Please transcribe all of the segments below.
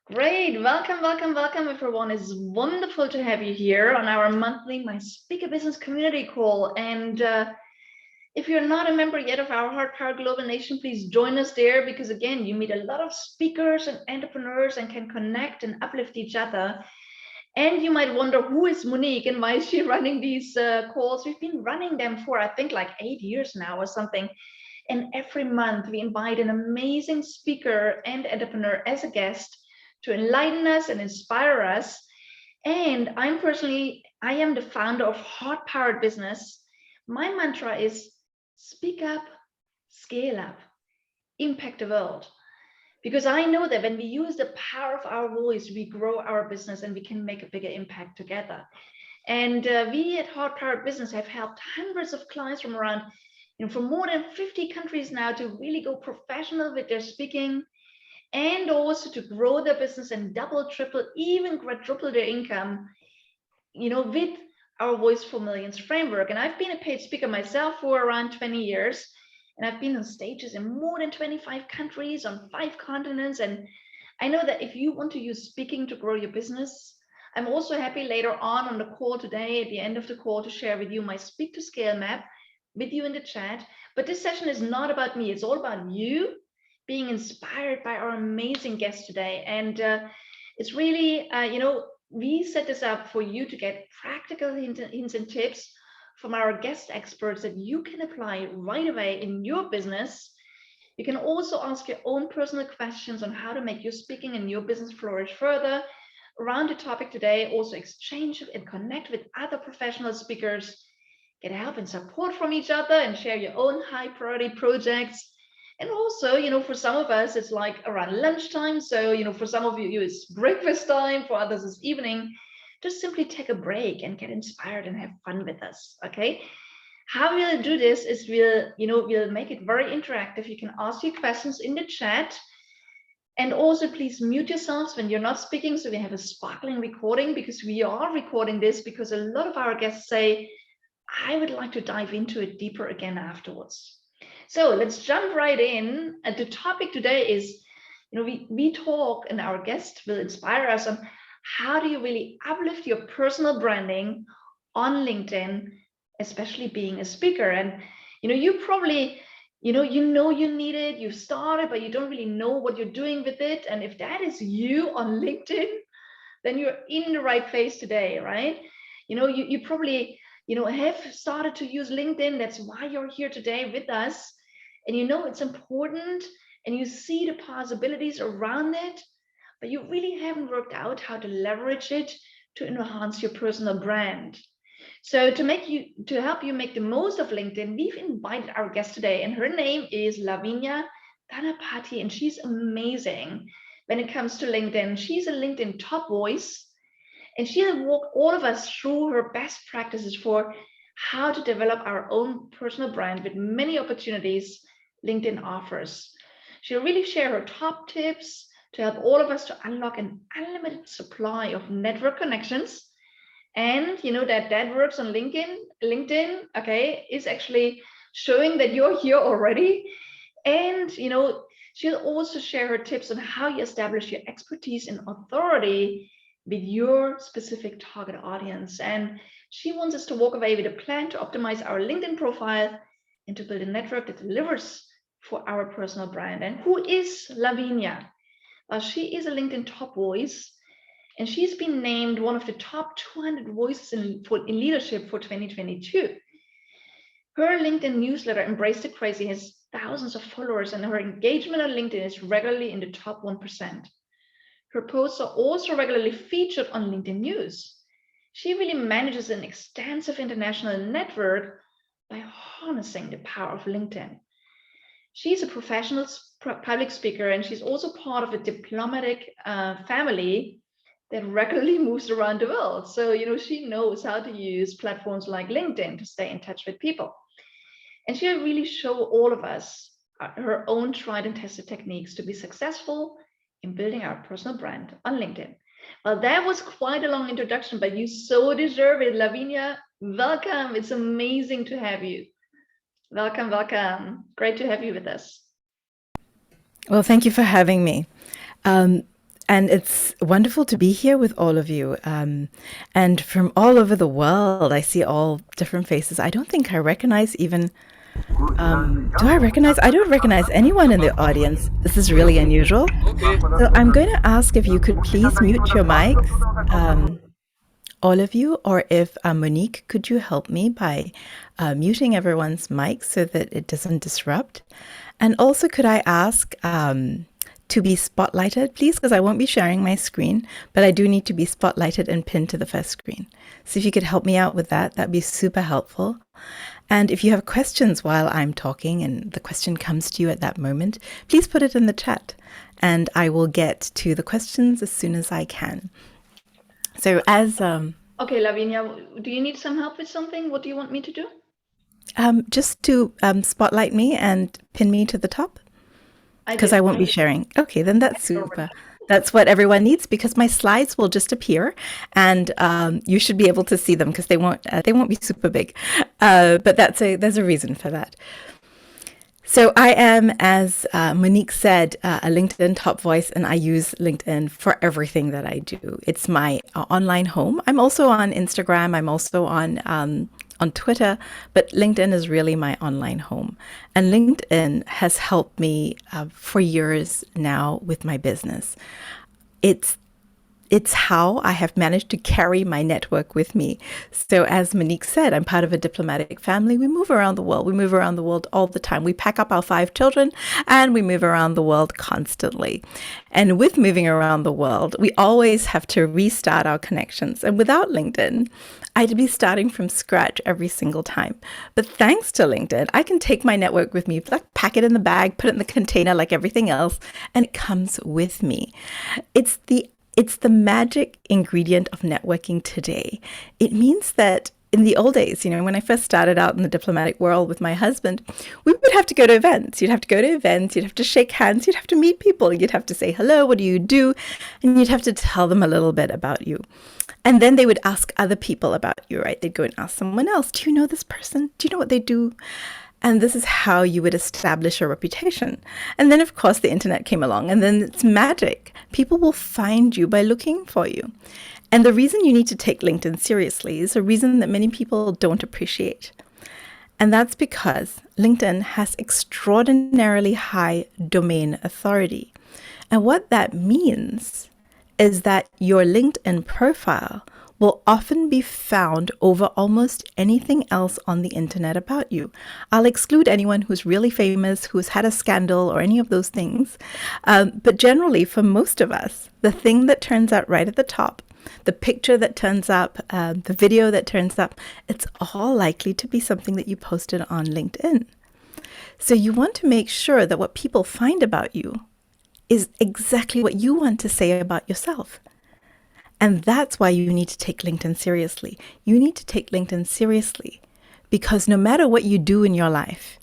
Great. Welcome, welcome, welcome, everyone. It's wonderful to have you here on our monthly My Speaker Business Community Call. And if you're not a member yet of our Heart Power Global Nation, please join us there because, again, you meet a lot of speakers and entrepreneurs and can connect and uplift each other. And you might wonder, who is Monique and why is she running these calls? We've been running them for, I think, like 8 years now or something. And every month we invite an amazing speaker and entrepreneur as a guest to enlighten us and inspire us. And I am the founder of Heart Powered Business. My mantra is speak up, scale up, impact the world. Because I know that when we use the power of our voice, we grow our business and we can make a bigger impact together. And we at Heart Powered Business have helped hundreds of clients from around, from more than 50 countries now to really go professional with their speaking, and also to grow their business and double, triple, even quadruple their income, with our Voice for Millions framework. And I've been a paid speaker myself for around 20 years. And I've been on stages in more than 25 countries on 5 continents. And I know that if you want to use speaking to grow your business, I'm also happy later on the call today, at the end of the call, to share with you my Speak to Scale map with you in the chat. But this session is not about me. It's all about you being inspired by our amazing guest today. And it's really, we set this up for you to get practical hints and tips from our guest experts that you can apply right away in your business. You can also ask your own personal questions on how to make your speaking and your business flourish further around the topic today. Also exchange and connect with other professional speakers, get help and support from each other, and share your own high priority projects. And also, for some of us, it's like around lunchtime. So, for some of you, it's breakfast time. For others, it's evening. Just simply take a break and get inspired and have fun with us, okay? How we'll do this is we'll make it very interactive. You can ask your questions in the chat. And also, please mute yourselves when you're not speaking, so we have a sparkling recording, because we are recording this because a lot of our guests say, I would like to dive into it deeper again afterwards. So let's jump right in. And the topic today is, we talk, and our guest will inspire us on how do you really uplift your personal branding on LinkedIn, especially being a speaker. And, you probably, you need it, you've started, but you don't really know what you're doing with it. And if that is you on LinkedIn, then you're in the right place today, right? You probably, have started to use LinkedIn. That's why you're here today with us. And it's important, and you see the possibilities around it, but you really haven't worked out how to leverage it to enhance your personal brand. So to help you make the most of LinkedIn, we've invited our guest today, and her name is Lavinia, and she's amazing when it comes to LinkedIn. She's a LinkedIn top voice, and she'll walk all of us through her best practices for how to develop our own personal brand with many opportunities LinkedIn offers. She'll really share her top tips to help all of us to unlock an unlimited supply of network connections. And that works on LinkedIn, okay, is actually showing that you're here already. And she'll also share her tips on how you establish your expertise and authority with your specific target audience. And she wants us to walk away with a plan to optimize our LinkedIn profile and to build a network that delivers for our personal brand. And who is Lavinia? Well, she is a LinkedIn top voice, and she's been named one of the top 200 voices in leadership for 2022. Her LinkedIn newsletter, Embrace the Crazy, has thousands of followers, and her engagement on LinkedIn is regularly in the top 1%. Her posts are also regularly featured on LinkedIn News. She really manages an extensive international network by harnessing the power of LinkedIn. She's a professional public speaker, and she's also part of a diplomatic family that regularly moves around the world. So, she knows how to use platforms like LinkedIn to stay in touch with people. And she'll really show all of us her own tried and tested techniques to be successful in building our personal brand on LinkedIn. Well, that was quite a long introduction, but you so deserve it. Lavinia, welcome. It's amazing to have you. Welcome, welcome. Great to have you with us. Well, thank you for having me. And it's wonderful to be here with all of you. And from all over the world, I see all different faces. I don't think I recognize even, do I recognize? I don't recognize anyone in the audience. This is really unusual. Okay. So I'm going to ask if you could please mute your mics, all of you, or if Monique, could you help me by muting everyone's mic so that it doesn't disrupt? And also, could I ask to be spotlighted, please, because I won't be sharing my screen, but I do need to be spotlighted and pinned to the first screen. So if you could help me out with that, that'd be super helpful. And if you have questions while I'm talking and the question comes to you at that moment, please put it in the chat and I will get to the questions as soon as I can. So as... Okay, Lavinia, do you need some help with something? What do you want me to do? Just to spotlight me and pin me to the top, because I won't be sharing. Okay, then that's super. That's what everyone needs, because my slides will just appear and you should be able to see them because they won't be super big. But there's a reason for that. So I am, as Monique said, a LinkedIn top voice, and I use LinkedIn for everything that I do. It's my online home. I'm also on Instagram. I'm also on Twitter, but LinkedIn is really my online home. And LinkedIn has helped me for years now with my business. It's how I have managed to carry my network with me. So as Monique said, I'm part of a diplomatic family. We move around the world. We move around the world all the time. We pack up our 5 children and we move around the world constantly. And with moving around the world, we always have to restart our connections. And without LinkedIn, I'd be starting from scratch every single time. But thanks to LinkedIn, I can take my network with me, like pack it in the bag, put it in the container like everything else, and it comes with me. It's the magic ingredient of networking today. It means that in the old days, when I first started out in the diplomatic world with my husband, we would have to go to events. You'd have to go to events, you'd have to shake hands, you'd have to meet people, you'd have to say, hello, what do you do? And you'd have to tell them a little bit about you. And then they would ask other people about you, right? They'd go and ask someone else, do you know this person? Do you know what they do? And this is how you would establish a reputation. And then, of course, the internet came along, and then it's magic. People will find you by looking for you. And the reason you need to take LinkedIn seriously is a reason that many people don't appreciate. And that's because LinkedIn has extraordinarily high domain authority. And what that means is that your LinkedIn profile will often be found over almost anything else on the internet about you. I'll exclude anyone who's really famous, who's had a scandal or any of those things. But generally, for most of us, the thing that turns out right at the top, the picture that turns up, the video that turns up, it's all likely to be something that you posted on LinkedIn. So you want to make sure that what people find about you is exactly what you want to say about yourself. And that's why you need to take LinkedIn seriously. You need to take LinkedIn seriously because no matter what you do in your life,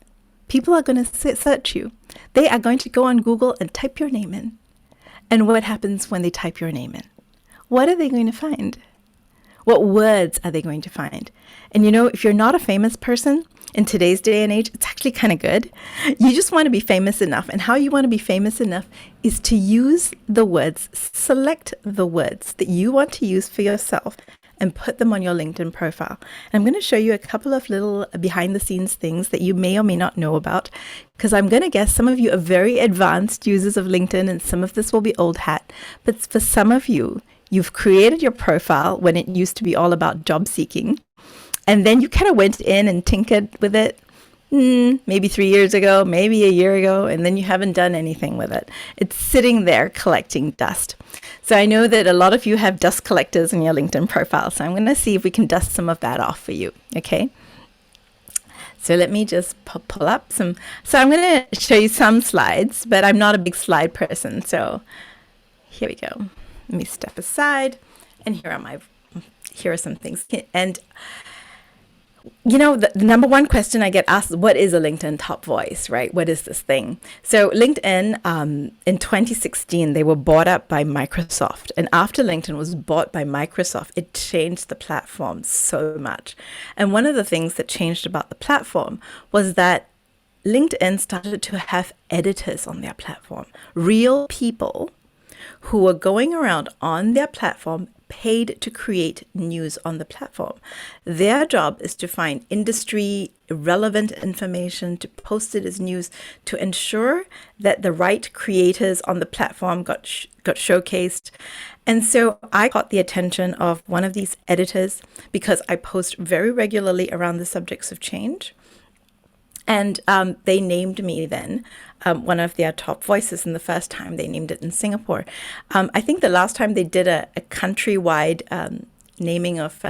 people are going to search you. They are going to go on Google and type your name in. And what happens when they type your name in? What are they going to find? What words are they going to find? And if you're not a famous person in today's day and age, it's actually kind of good. You just want to be famous enough. And how you want to be famous enough is to use the words, select the words that you want to use for yourself and put them on your LinkedIn profile. And I'm going to show you a couple of little behind the scenes things that you may or may not know about, because I'm going to guess some of you are very advanced users of LinkedIn and some of this will be old hat. But for some of you, you've created your profile when it used to be all about job seeking. And then you kind of went in and tinkered with it maybe 3 years ago, maybe a year ago, and then you haven't done anything with it. It's sitting there collecting dust. So I know that a lot of you have dust collectors in your LinkedIn profile. So I'm going to see if we can dust some of that off for you. Okay. So let me just pull up some. So I'm going to show you some slides, but I'm not a big slide person. So here we go. Let me step aside, and here are some things. And the number one question I get asked is, what is a LinkedIn top voice, right? What is this thing? So LinkedIn, in 2016, they were bought up by Microsoft. And after LinkedIn was bought by Microsoft, it changed the platform so much. And one of the things that changed about the platform was that LinkedIn started to have editors on their platform, real people who are going around on their platform paid to create news on the platform. Their job is to find industry relevant information, to post it as news, to ensure that the right creators on the platform got showcased. And so I caught the attention of one of these editors because I post very regularly around the subjects of change. And they named me then one of their top voices. And the first time they named it in Singapore. I think the last time they did a countrywide naming of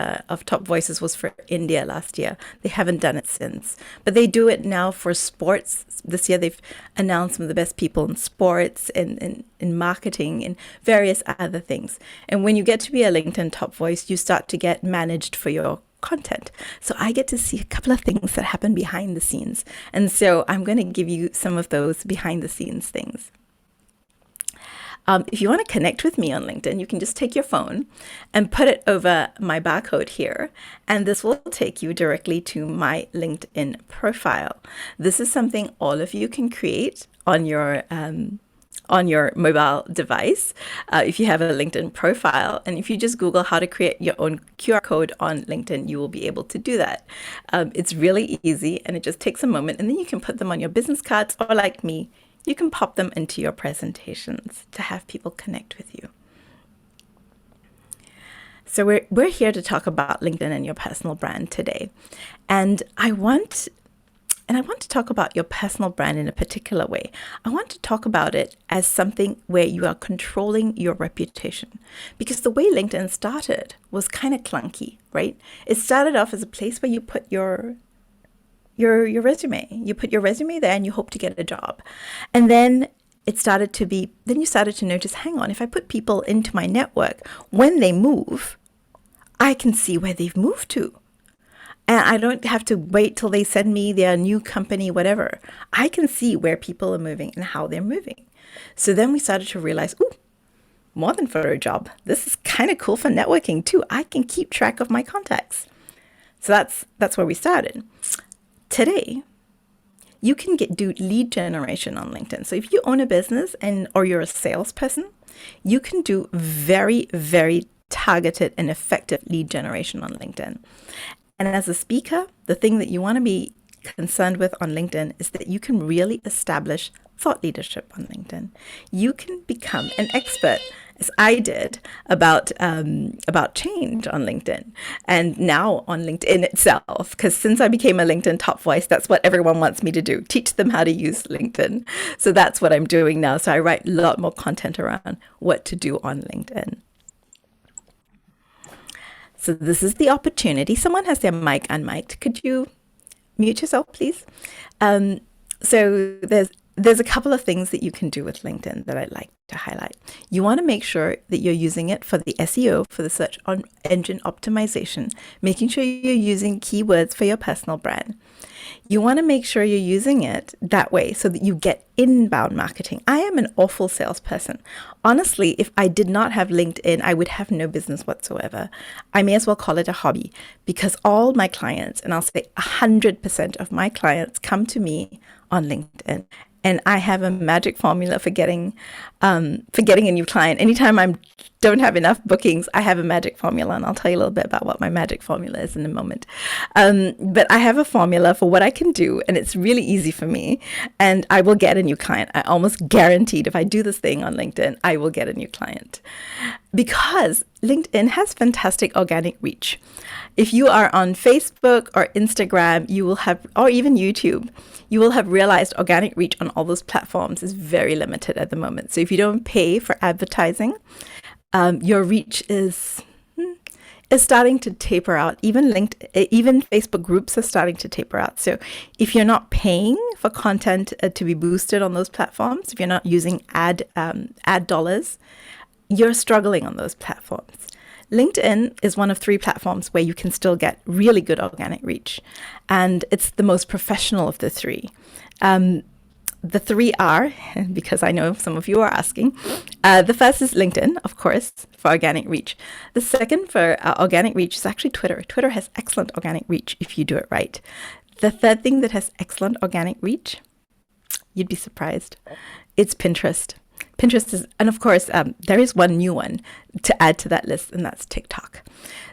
top voices was for India last year. They haven't done it since. But they do it now for sports. This year they've announced some of the best people in sports and in marketing and various other things. And when you get to be a LinkedIn top voice, you start to get managed for your content. So I get to see a couple of things that happen behind the scenes. And so I'm going to give you some of those behind the scenes things. If you want to connect with me on LinkedIn, you can just take your phone and put it over my barcode here. And this will take you directly to my LinkedIn profile. This is something all of you can create on your mobile device if you have a LinkedIn profile. And if you just Google how to create your own QR code on LinkedIn, you will be able to do that. It's really easy and it just takes a moment, and then you can put them on your business cards, or like me, you can pop them into your presentations to have people connect with you. So we're here to talk about LinkedIn and your personal brand today. And I want to talk about your personal brand in a particular way. I want to talk about it as something where you are controlling your reputation. Because the way LinkedIn started was kind of clunky, right? It started off as a place where you put your resume. You put your resume there and you hope to get a job. And then you started to notice, hang on, if I put people into my network, when they move, I can see where they've moved to. And I don't have to wait till they send me their new company, whatever. I can see where people are moving and how they're moving. So then we started to realize, ooh, more than for a job. This is kind of cool for networking too. I can keep track of my contacts. So that's where we started. Today, you can do lead generation on LinkedIn. So if you own a business or you're a salesperson, you can do very, very targeted and effective lead generation on LinkedIn. And as a speaker, the thing that you want to be concerned with on LinkedIn is that you can really establish thought leadership on LinkedIn. You can become an expert, as I did, about change on LinkedIn, and now on LinkedIn itself. Because since I became a LinkedIn top voice, that's what everyone wants me to do: teach them how to use LinkedIn. So that's what I'm doing now. So I write a lot more content around what to do on LinkedIn. So this is the opportunity. Someone has their mic unmiked. Could you mute yourself, please? So there's a couple of things that you can do with LinkedIn that I'd like to highlight. You want to make sure that you're using it for the SEO, for the search engine optimization, making sure you're using keywords for your personal brand. You want to make sure you're using it that way so that you get inbound marketing. I am an awful salesperson. Honestly, if I did not have LinkedIn, I would have no business whatsoever. I may as well call it a hobby, because all my clients, and I'll say 100% of my clients, come to me on LinkedIn. And I have a magic formula for getting a new client. Anytime I don't have enough bookings, I have a magic formula, and I'll tell you a little bit about what my magic formula is in a moment. But I have a formula for what I can do, and it's really easy for me, and I will get a new client. I almost guaranteed if I do this thing on LinkedIn, I will get a new client, because LinkedIn has fantastic organic reach. If you are on Facebook or Instagram, you will have, or even YouTube, you will have realized organic reach on all those platforms is very limited at the moment. So if you don't pay for advertising, your reach is starting to taper out. Even Facebook groups are starting to taper out. So if you're not paying for content to be boosted on those platforms, if you're not using ad dollars, you're struggling on those platforms. LinkedIn is one of 3 platforms where you can still get really good organic reach, and it's the most professional of the 3. The 3 are, because I know some of you are asking, the first is LinkedIn, of course, for organic reach. The second for organic reach is actually Twitter. Twitter has excellent organic reach if you do it right. The third thing that has excellent organic reach, you'd be surprised, it's Pinterest. Pinterest is, and of course, there is one new one to add to that list, and that's TikTok.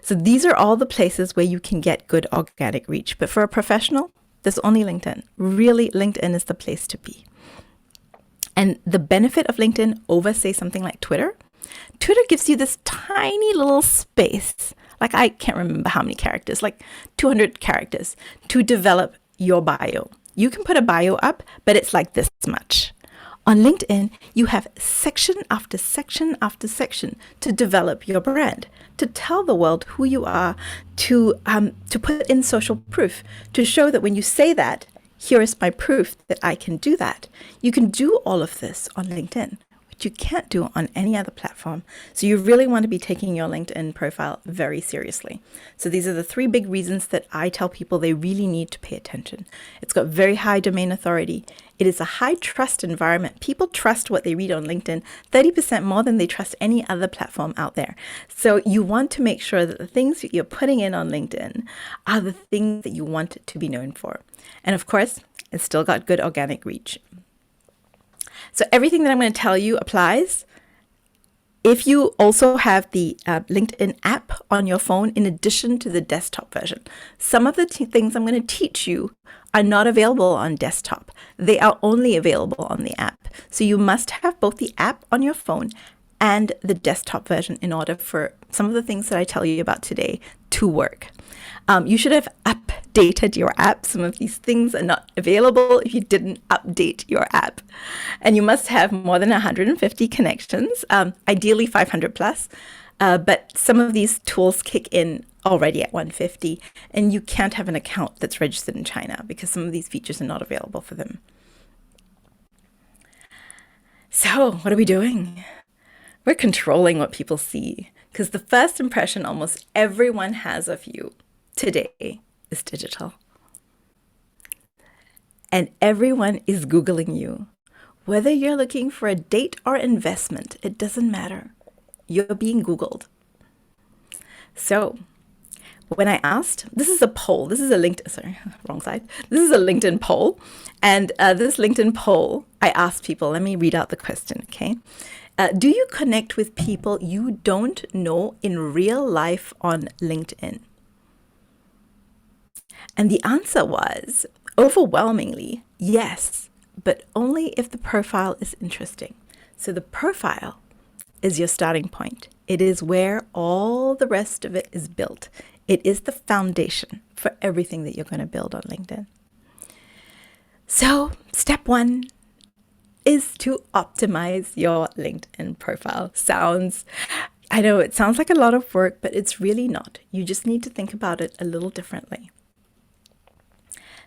So these are all the places where you can get good organic reach. But for a professional, there's only LinkedIn. Really, LinkedIn is the place to be. And the benefit of LinkedIn over, say, something like Twitter, Twitter gives you this tiny little space, like I can't remember how many characters, like 200 characters, to develop your bio. You can put a bio up, but it's like this much. On LinkedIn, you have section after section after section to develop your brand, to tell the world who you are, to put in social proof, to show that when you say that, here is my proof that I can do that. You can do all of this on LinkedIn, which you can't do on any other platform. So you really want to be taking your LinkedIn profile very seriously. So these are the 3 big reasons that I tell people they really need to pay attention. It's got very high domain authority. It is a high trust environment. People trust what they read on LinkedIn 30% more than they trust any other platform out there. So you want to make sure that the things that you're putting in on LinkedIn are the things that you want it to be known for. And of course, it's still got good organic reach. So everything that I'm going to tell you applies if you also have the LinkedIn app on your phone in addition to the desktop version. Some of the things I'm going to teach you are not available on desktop. They are only available on the app. So you must have both the app on your phone and the desktop version in order for some of the things that I tell you about today to work. You should have updated your app. Some of these things are not available if you didn't update your app. And you must have more than 150 connections, ideally 500 plus. But some of these tools kick in already at 150, and you can't have an account that's registered in China because some of these features are not available for them. So what are we doing? We're controlling what people see, because the first impression almost everyone has of you today is digital. And everyone is Googling you. Whether you're looking for a date or investment, it doesn't matter. You're being Googled. So when I asked, this is a poll, this is a wrong side. This is a LinkedIn poll. And this LinkedIn poll, I asked people, let me read out the question, okay? Do you connect with people you don't know in real life on LinkedIn? And the answer was overwhelmingly yes, but only if the profile is interesting. So the profile is your starting point. It is where all the rest of it is built. It is the foundation for everything that you're going to build on LinkedIn. So step 1 is to optimize your LinkedIn profile. I know it sounds like a lot of work, but it's really not. You just need to think about it a little differently.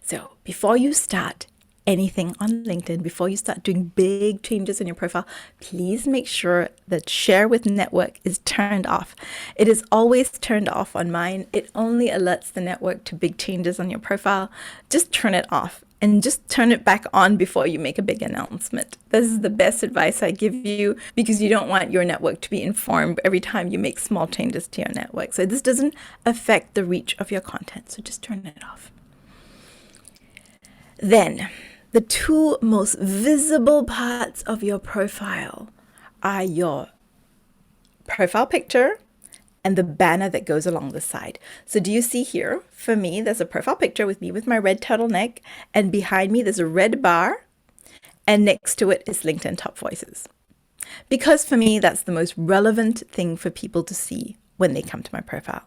So before you start anything on LinkedIn, before you start doing big changes in your profile, please make sure that share with network is turned off. It is always turned off on mine. It only alerts the network to big changes on your profile. Just turn it off and just turn it back on before you make a big announcement. This is the best advice I give you because you don't want your network to be informed every time you make small changes to your network. So this doesn't affect the reach of your content. So just turn it off. Then, the 2 most visible parts of your profile are your profile picture and the banner that goes along the side. So do you see here, for me, there's a profile picture with me with my red turtleneck, and behind me there's a red bar, and next to it is LinkedIn Top Voices. Because for me, that's the most relevant thing for people to see when they come to my profile.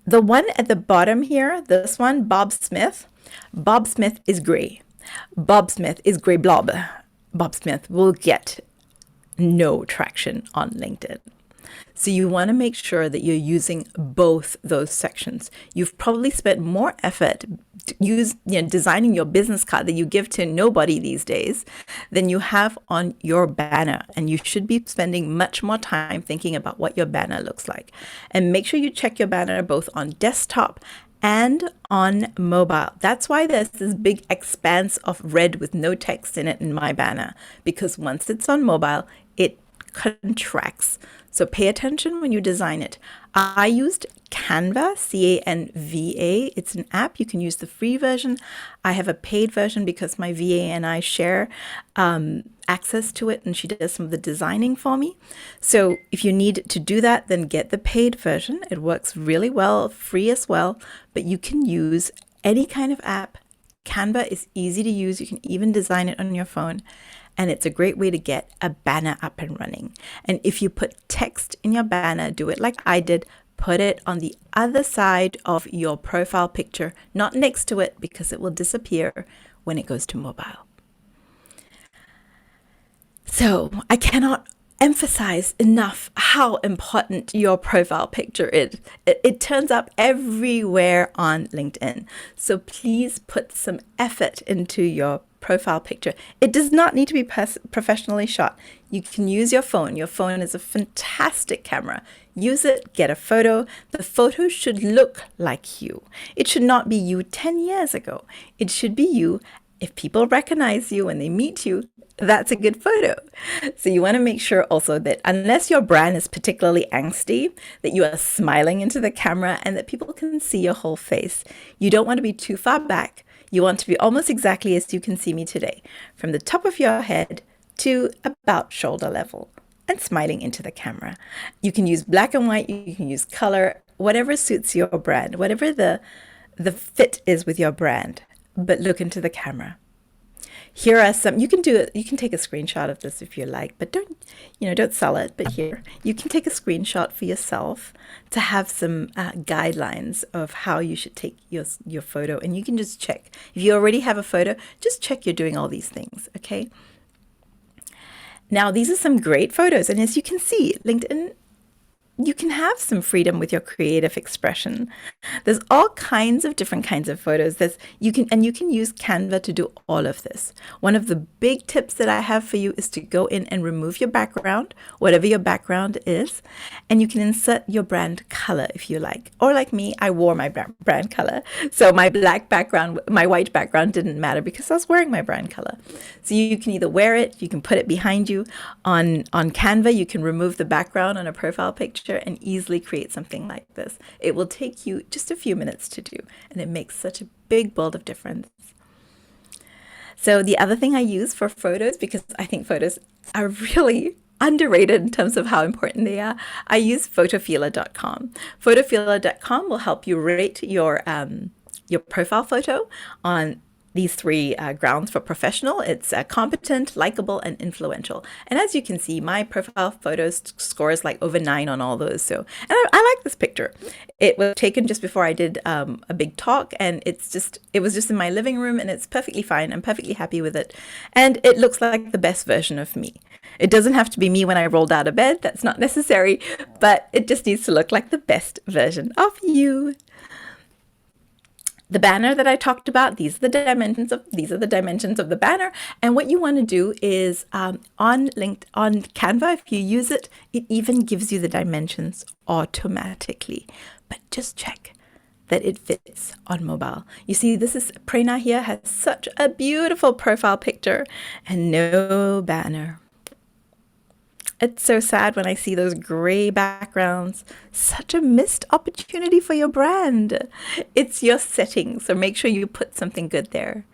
The one at the bottom here, this one, Bob Smith is gray. Bob Smith is gray blob. Bob Smith will get no traction on LinkedIn. So you want to make sure that you're using both those sections. You've probably spent more effort designing your business card that you give to nobody these days than you have on your banner. And you should be spending much more time thinking about what your banner looks like. And make sure you check your banner both on desktop and on mobile. That's why there's this big expanse of red with no text in it in my banner, because once it's on mobile, it contracts. So pay attention when you design it. I used Canva, Canva. It's an app. You can use the free version. I have a paid version because my VA and I share access to it, and she does some of the designing for me. So if you need to do that, then get the paid version. It works really well, free as well, but you can use any kind of app. Canva is easy to use. You can even design it on your phone. And it's a great way to get a banner up and running. And if you put text in your banner, do it like I did. Put it on the other side of your profile picture, not next to it, because it will disappear when it goes to mobile. So I cannot emphasize enough how important your profile picture is. It turns up everywhere on LinkedIn. So please put some effort into your profile picture. It does not need to be professionally shot. You can use your phone. Your phone is a fantastic camera. Use it, get a photo. The photo should look like you. It should not be you 10 years ago. It should be you. If people recognize you when they meet you, that's a good photo. So you want to make sure also that unless your brand is particularly angsty, that you are smiling into the camera and that people can see your whole face. You don't want to be too far back. You want to be almost exactly as you can see me today, from the top of your head to about shoulder level and smiling into the camera. You can use black and white, you can use color, whatever suits your brand, whatever the fit is with your brand, but look into the camera. Here are some, you can take a screenshot of this if you like, but don't sell it. But here, you can take a screenshot for yourself to have some guidelines of how you should take your photo. And you can just check. If you already have a photo, just check you're doing all these things, okay? Now, these are some great photos. And as you can see, LinkedIn, you can have some freedom with your creative expression. There's all kinds of different kinds of photos. You can use Canva to do all of this. One of the big tips that I have for you is to go in and remove your background, whatever your background is, and you can insert your brand color if you like. Or like me, I wore my brand color. So my white background didn't matter because I was wearing my brand color. So you can either wear it, you can put it behind you. On Canva, you can remove the background on a profile picture and easily create something like this. It will take you just a few minutes to do, and it makes such a big world of difference. So the other thing I use for photos, because I think photos are really underrated in terms of how important they are, I use photofeeler.com. Photofeeler.com will help you rate your profile photo on these three grounds for professional. It's competent, likable, and influential. And as you can see, my profile photos scores like over 9 on all those. So, and I like this picture. It was taken just before I did a big talk, and it was just in my living room, and it's perfectly fine. I'm perfectly happy with it. And it looks like the best version of me. It doesn't have to be me when I rolled out of bed. That's not necessary, but it just needs to look like the best version of you. The banner that I talked about, these are the dimensions of the banner. And what you want to do is on Canva, if you use it, it even gives you the dimensions automatically. But just check that it fits on mobile. You see, Prerna here has such a beautiful profile picture and no banner. It's so sad when I see those gray backgrounds. Such a missed opportunity for your brand. It's your settings, so make sure you put something good there.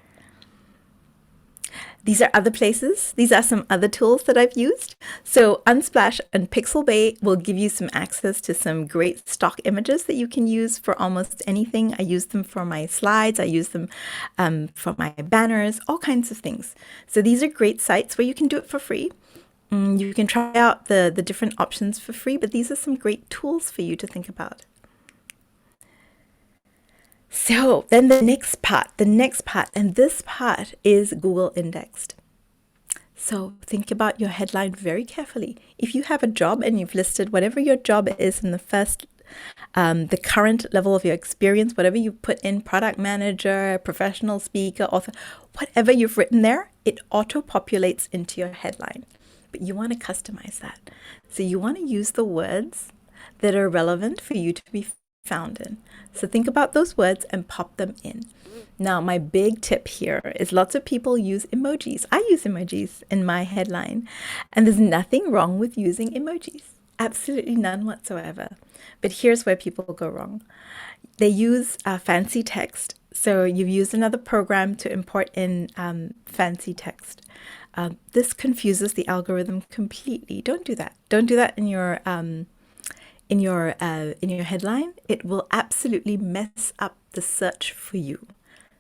These are other places. These are some other tools that I've used. So Unsplash and Pixabay will give you some access to some great stock images that you can use for almost anything. I use them for my slides. I use them for my banners, all kinds of things. So these are great sites where you can do it for free. You can try out the different options for free, but these are some great tools for you to think about. So then the next part, and this part is Google indexed. So think about your headline very carefully. If you have a job and you've listed whatever your job is in the first, the current level of your experience, whatever you put in, product manager, professional speaker, author, whatever you've written there, it auto-populates into your headline. But you want to customize that. So you want to use the words that are relevant for you to be found in. So think about those words and pop them in. Now, my big tip here is lots of people use emojis. I use emojis in my headline, and there's nothing wrong with using emojis. Absolutely none whatsoever. But here's where people go wrong. They use fancy text. So you've used another program to import in fancy text. This confuses the algorithm completely. Don't do that. Don't do that in your headline. It will absolutely mess up the search for you.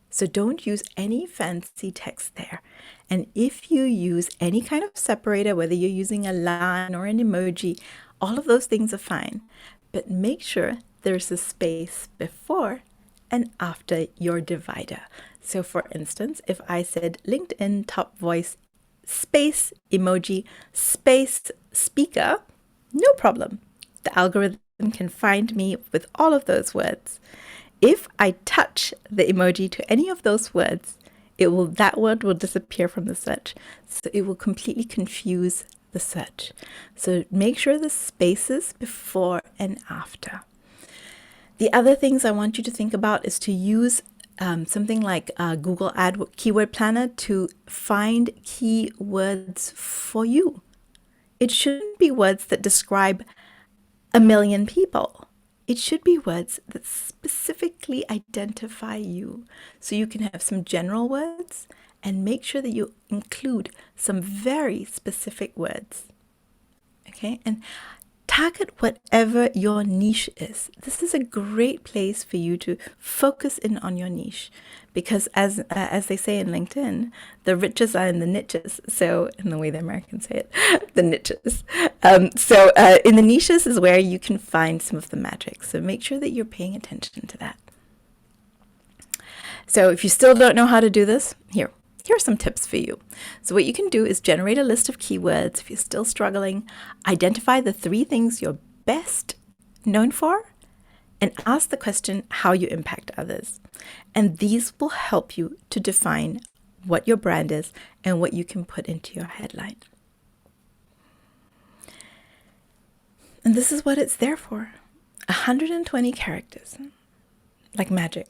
So don't use any fancy text there. And if you use any kind of separator, whether you're using a line or an emoji, all of those things are fine. But make sure there's a space before and after your divider. So for instance, if I said LinkedIn top voice space emoji space speaker, no problem. The algorithm can find me with all of those words. If I touch the emoji to any of those words, that word will disappear from the search. So it will completely confuse the search. So make sure the spaces before and after. The other things I want you to think about is to use something like Google Ad Keyword Planner to find keywords for you. It shouldn't be words that describe a million people. It should be words that specifically identify you. So you can have some general words and make sure that you include some very specific words. Okay, and target whatever your niche is. This is a great place for you to focus in on your niche, because as they say in LinkedIn, the riches are in the niches. So in the way the Americans say it, the niches. In the niches is where you can find some of the magic. So make sure that you're paying attention to that. So if you still don't know how to do this, here are some tips for you. So what you can do is generate a list of keywords. If you're still struggling, identify the 3 things you're best known for and ask the question how you impact others. And these will help you to define what your brand is and what you can put into your headline. And this is what it's there for. 120 characters, like magic.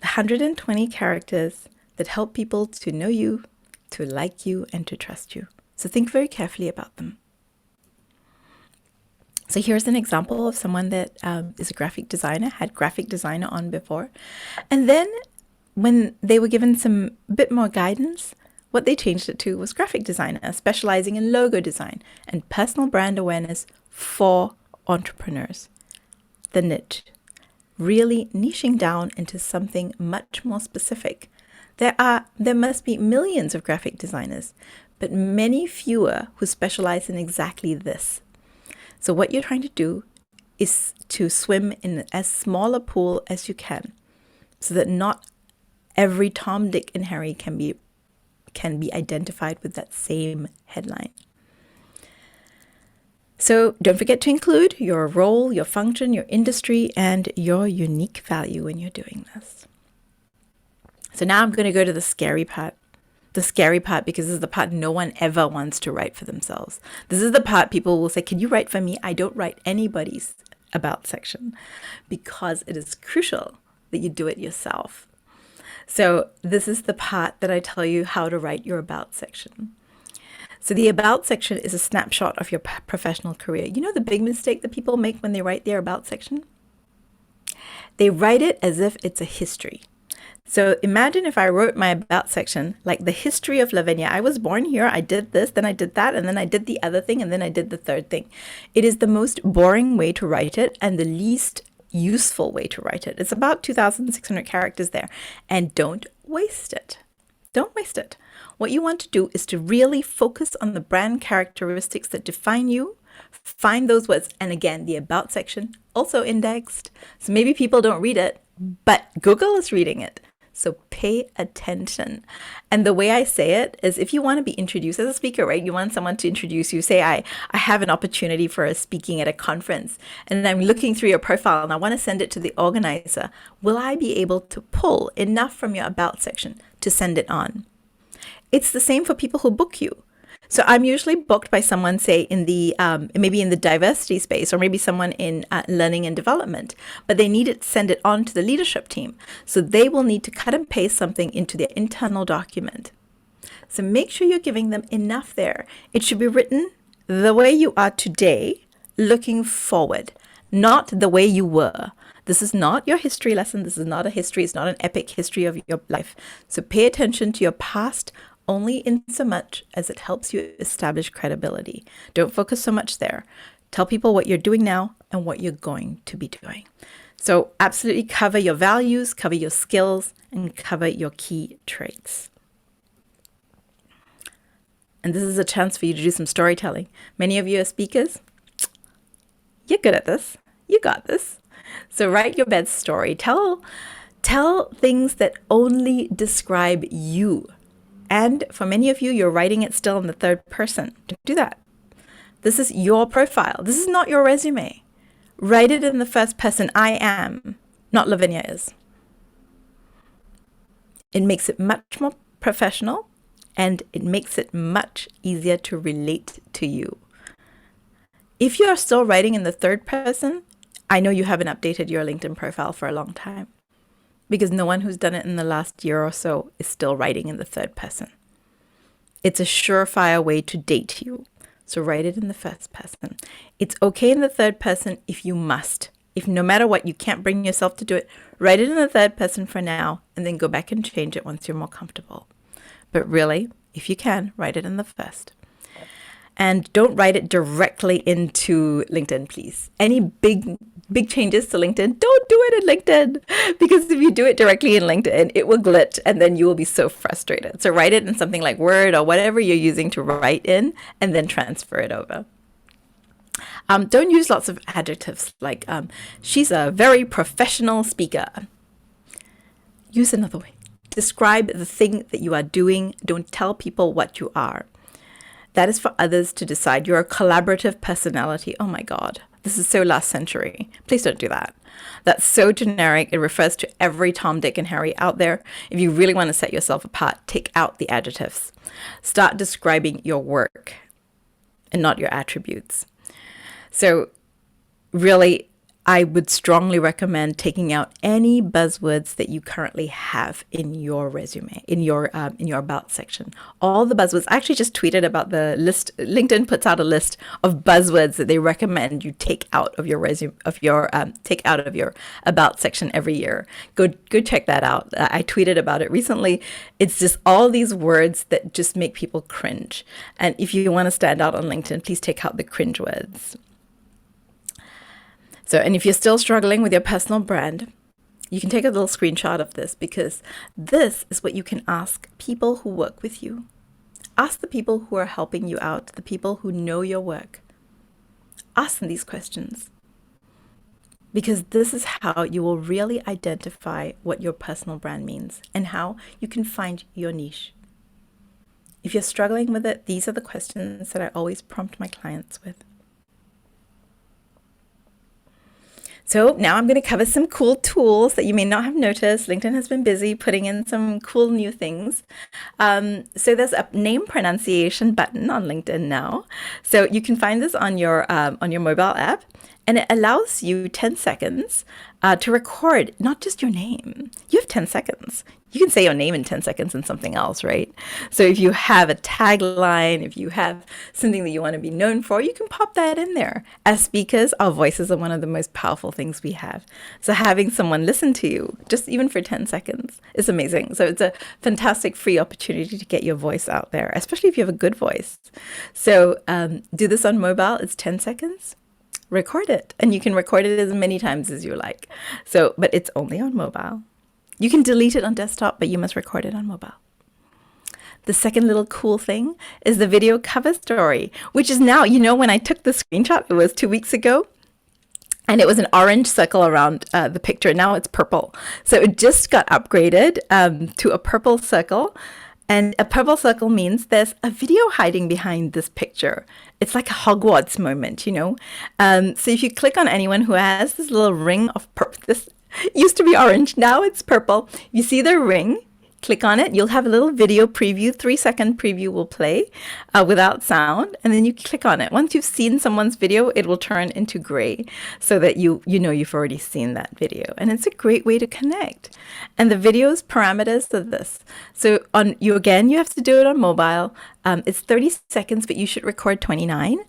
120 characters that help people to know you, to like you, and to trust you. So think very carefully about them. So here's an example of someone that is a graphic designer, had graphic designer on before. And then when they were given some bit more guidance, what they changed it to was graphic designer, specializing in logo design and personal brand awareness for entrepreneurs. The niche. Really niching down into something much more specific. There must be millions of graphic designers, but many fewer who specialize in exactly this. So what you're trying to do is to swim in as small a pool as you can, so that not every Tom, Dick, and Harry can be identified with that same headline. So don't forget to include your role, your function, your industry, and your unique value when you're doing this. So now I'm going to go to the scary part. The scary part, because this is the part no one ever wants to write for themselves. This is the part people will say, can you write for me? I don't write anybody's about section, because it is crucial that you do it yourself. So this is the part that I tell you how to write your about section. So the about section is a snapshot of your professional career. You know the big mistake that people make when they write their about section? They write it as if it's a history. So imagine if I wrote my about section like the history of Lavinia. I was born here, I did this, then I did that, and then I did the other thing, and then I did the third thing. It is the most boring way to write it and the least useful way to write it. It's about 2,600 characters there, and don't waste it. Don't waste it. What you want to do is to really focus on the brand characteristics that define you. Find those words, and again, the about section also indexed. So maybe people don't read it, but Google is reading it. So pay attention. And the way I say it is, if you want to be introduced as a speaker, right? You want someone to introduce you. Say, I have an opportunity for a speaking at a conference, and I'm looking through your profile and I want to send it to the organizer. Will I be able to pull enough from your about section to send it on? It's the same for people who book you. So I'm usually booked by someone, say, in the maybe in the diversity space, or maybe someone in learning and development, but they need to send it on to the leadership team. So they will need to cut and paste something into their internal document. So make sure you're giving them enough there. It should be written the way you are today, looking forward, not the way you were. This is not your history lesson. This is not a history. It's not an epic history of your life. So pay attention to your past only in so much as it helps you establish credibility. Don't focus so much there. Tell people what you're doing now and what you're going to be doing. So absolutely cover your values, cover your skills, and cover your key traits. And this is a chance for you to do some storytelling. Many of you are speakers. You're good at this. You got this. So write your best story. Tell things that only describe you. And for many of you, you're writing it still in the third person. Don't do that. This is your profile. This is not your resume. Write it in the first person. I am, not Lavinia is. It makes it much more professional, and it makes it much easier to relate to you. If you are still writing in the third person, I know you haven't updated your LinkedIn profile for a long time, because no one who's done it in the last year or so is still writing in the third person. It's a surefire way to date you. So write it in the first person. It's okay in the third person if you must. If no matter what, you can't bring yourself to do it, write it in the third person for now, and then go back and change it once you're more comfortable. But really, if you can, write it in the first. And don't write it directly into LinkedIn, please. Any big changes to LinkedIn, don't do it in LinkedIn. Because if you do it directly in LinkedIn, it will glitch and then you will be so frustrated. So write it in something like Word or whatever you're using to write in, and then transfer it over. Don't use lots of adjectives like, she's a very professional speaker. Use another way. Describe the thing that you are doing. Don't tell people what you are. That is for others to decide. You're a collaborative personality. Oh my God, this is so last century. Please don't do that. That's so generic. It refers to every Tom, Dick, and Harry out there. If you really want to set yourself apart, take out the adjectives. Start describing your work and not your attributes. So really, I would strongly recommend taking out any buzzwords that you currently have in your resume, in your about section. All the buzzwords. I actually just tweeted about the list. LinkedIn puts out a list of buzzwords that they recommend you take out of your resume, take out of your about section every year. Go check that out. I tweeted about it recently. It's just all these words that just make people cringe. And if you want to stand out on LinkedIn, please take out the cringe words. So, and if you're still struggling with your personal brand, you can take a little screenshot of this, because this is what you can ask people who work with you. Ask the people who are helping you out, the people who know your work. Ask them these questions, because this is how you will really identify what your personal brand means and how you can find your niche. If you're struggling with it, these are the questions that I always prompt my clients with. So now I'm going to cover some cool tools that you may not have noticed. LinkedIn has been busy putting in some cool new things. So there's a name pronunciation button on LinkedIn now. So you can find this on your mobile app, and it allows you 10 seconds to record not just your name. You have 10 seconds. You can say your name in 10 seconds and something else, right? So if you have a tagline, if you have something that you want to be known for, you can pop that in there. As speakers, our voices are one of the most powerful things we have. So having someone listen to you, just even for 10 seconds, is amazing. So it's a fantastic free opportunity to get your voice out there, especially if you have a good voice. So do this on mobile. It's 10 seconds. Record it, and you can record it as many times as you like. So, but it's only on mobile. You can delete it on desktop, but you must record it on mobile. The second little cool thing is the video cover story, which is now, when I took the screenshot, it was 2 weeks ago, and it was an orange circle around the picture. Now it's purple. So it just got upgraded to a purple circle. And a purple circle means there's a video hiding behind this picture. It's like a Hogwarts moment, So if you click on anyone who has this little ring of purple, this used to be orange, now it's purple. You see the ring, click on it. You'll have a little video preview, 3-second preview will play without sound. And then you click on it. Once you've seen someone's video, it will turn into gray so that you know you've already seen that video. And it's a great way to connect. And the video's parameters are this. So you have to do it on mobile. It's 30 seconds, but you should record 29.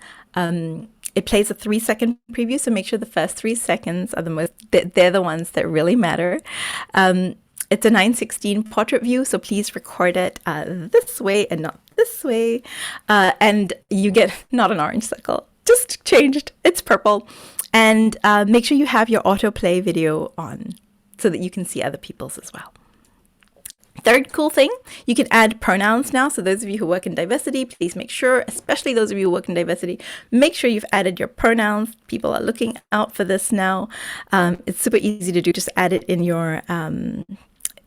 It plays a 3-second preview, so make sure the first 3 seconds are they're the ones that really matter. It's a 9:16 portrait view, so please record it this way and not this way. And you get not an orange circle, just changed. It's purple. And make sure you have your autoplay video on so that you can see other people's as well. Third cool thing, you can add pronouns now. So those of you who work in diversity, please make sure, especially those of you who work in diversity, make sure you've added your pronouns. People are looking out for this now. It's super easy to do. Just add it in your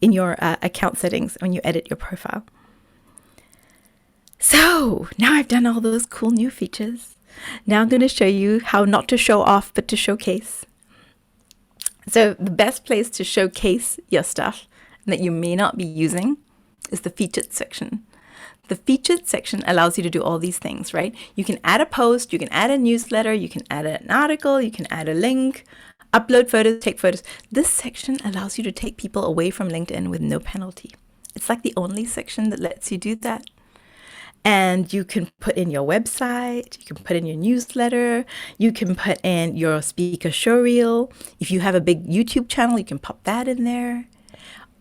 account settings when you edit your profile. So now I've done all those cool new features. Now I'm going to show you how not to show off, but to showcase. So the best place to showcase your stuff that you may not be using is the featured section. The featured section allows you to do all these things, right? You can add a post, you can add a newsletter, you can add an article, you can add a link, upload photos, take photos. This section allows you to take people away from LinkedIn with no penalty. It's like the only section that lets you do that. And you can put in your website, you can put in your newsletter, you can put in your speaker show reel. If you have a big YouTube channel, you can pop that in there.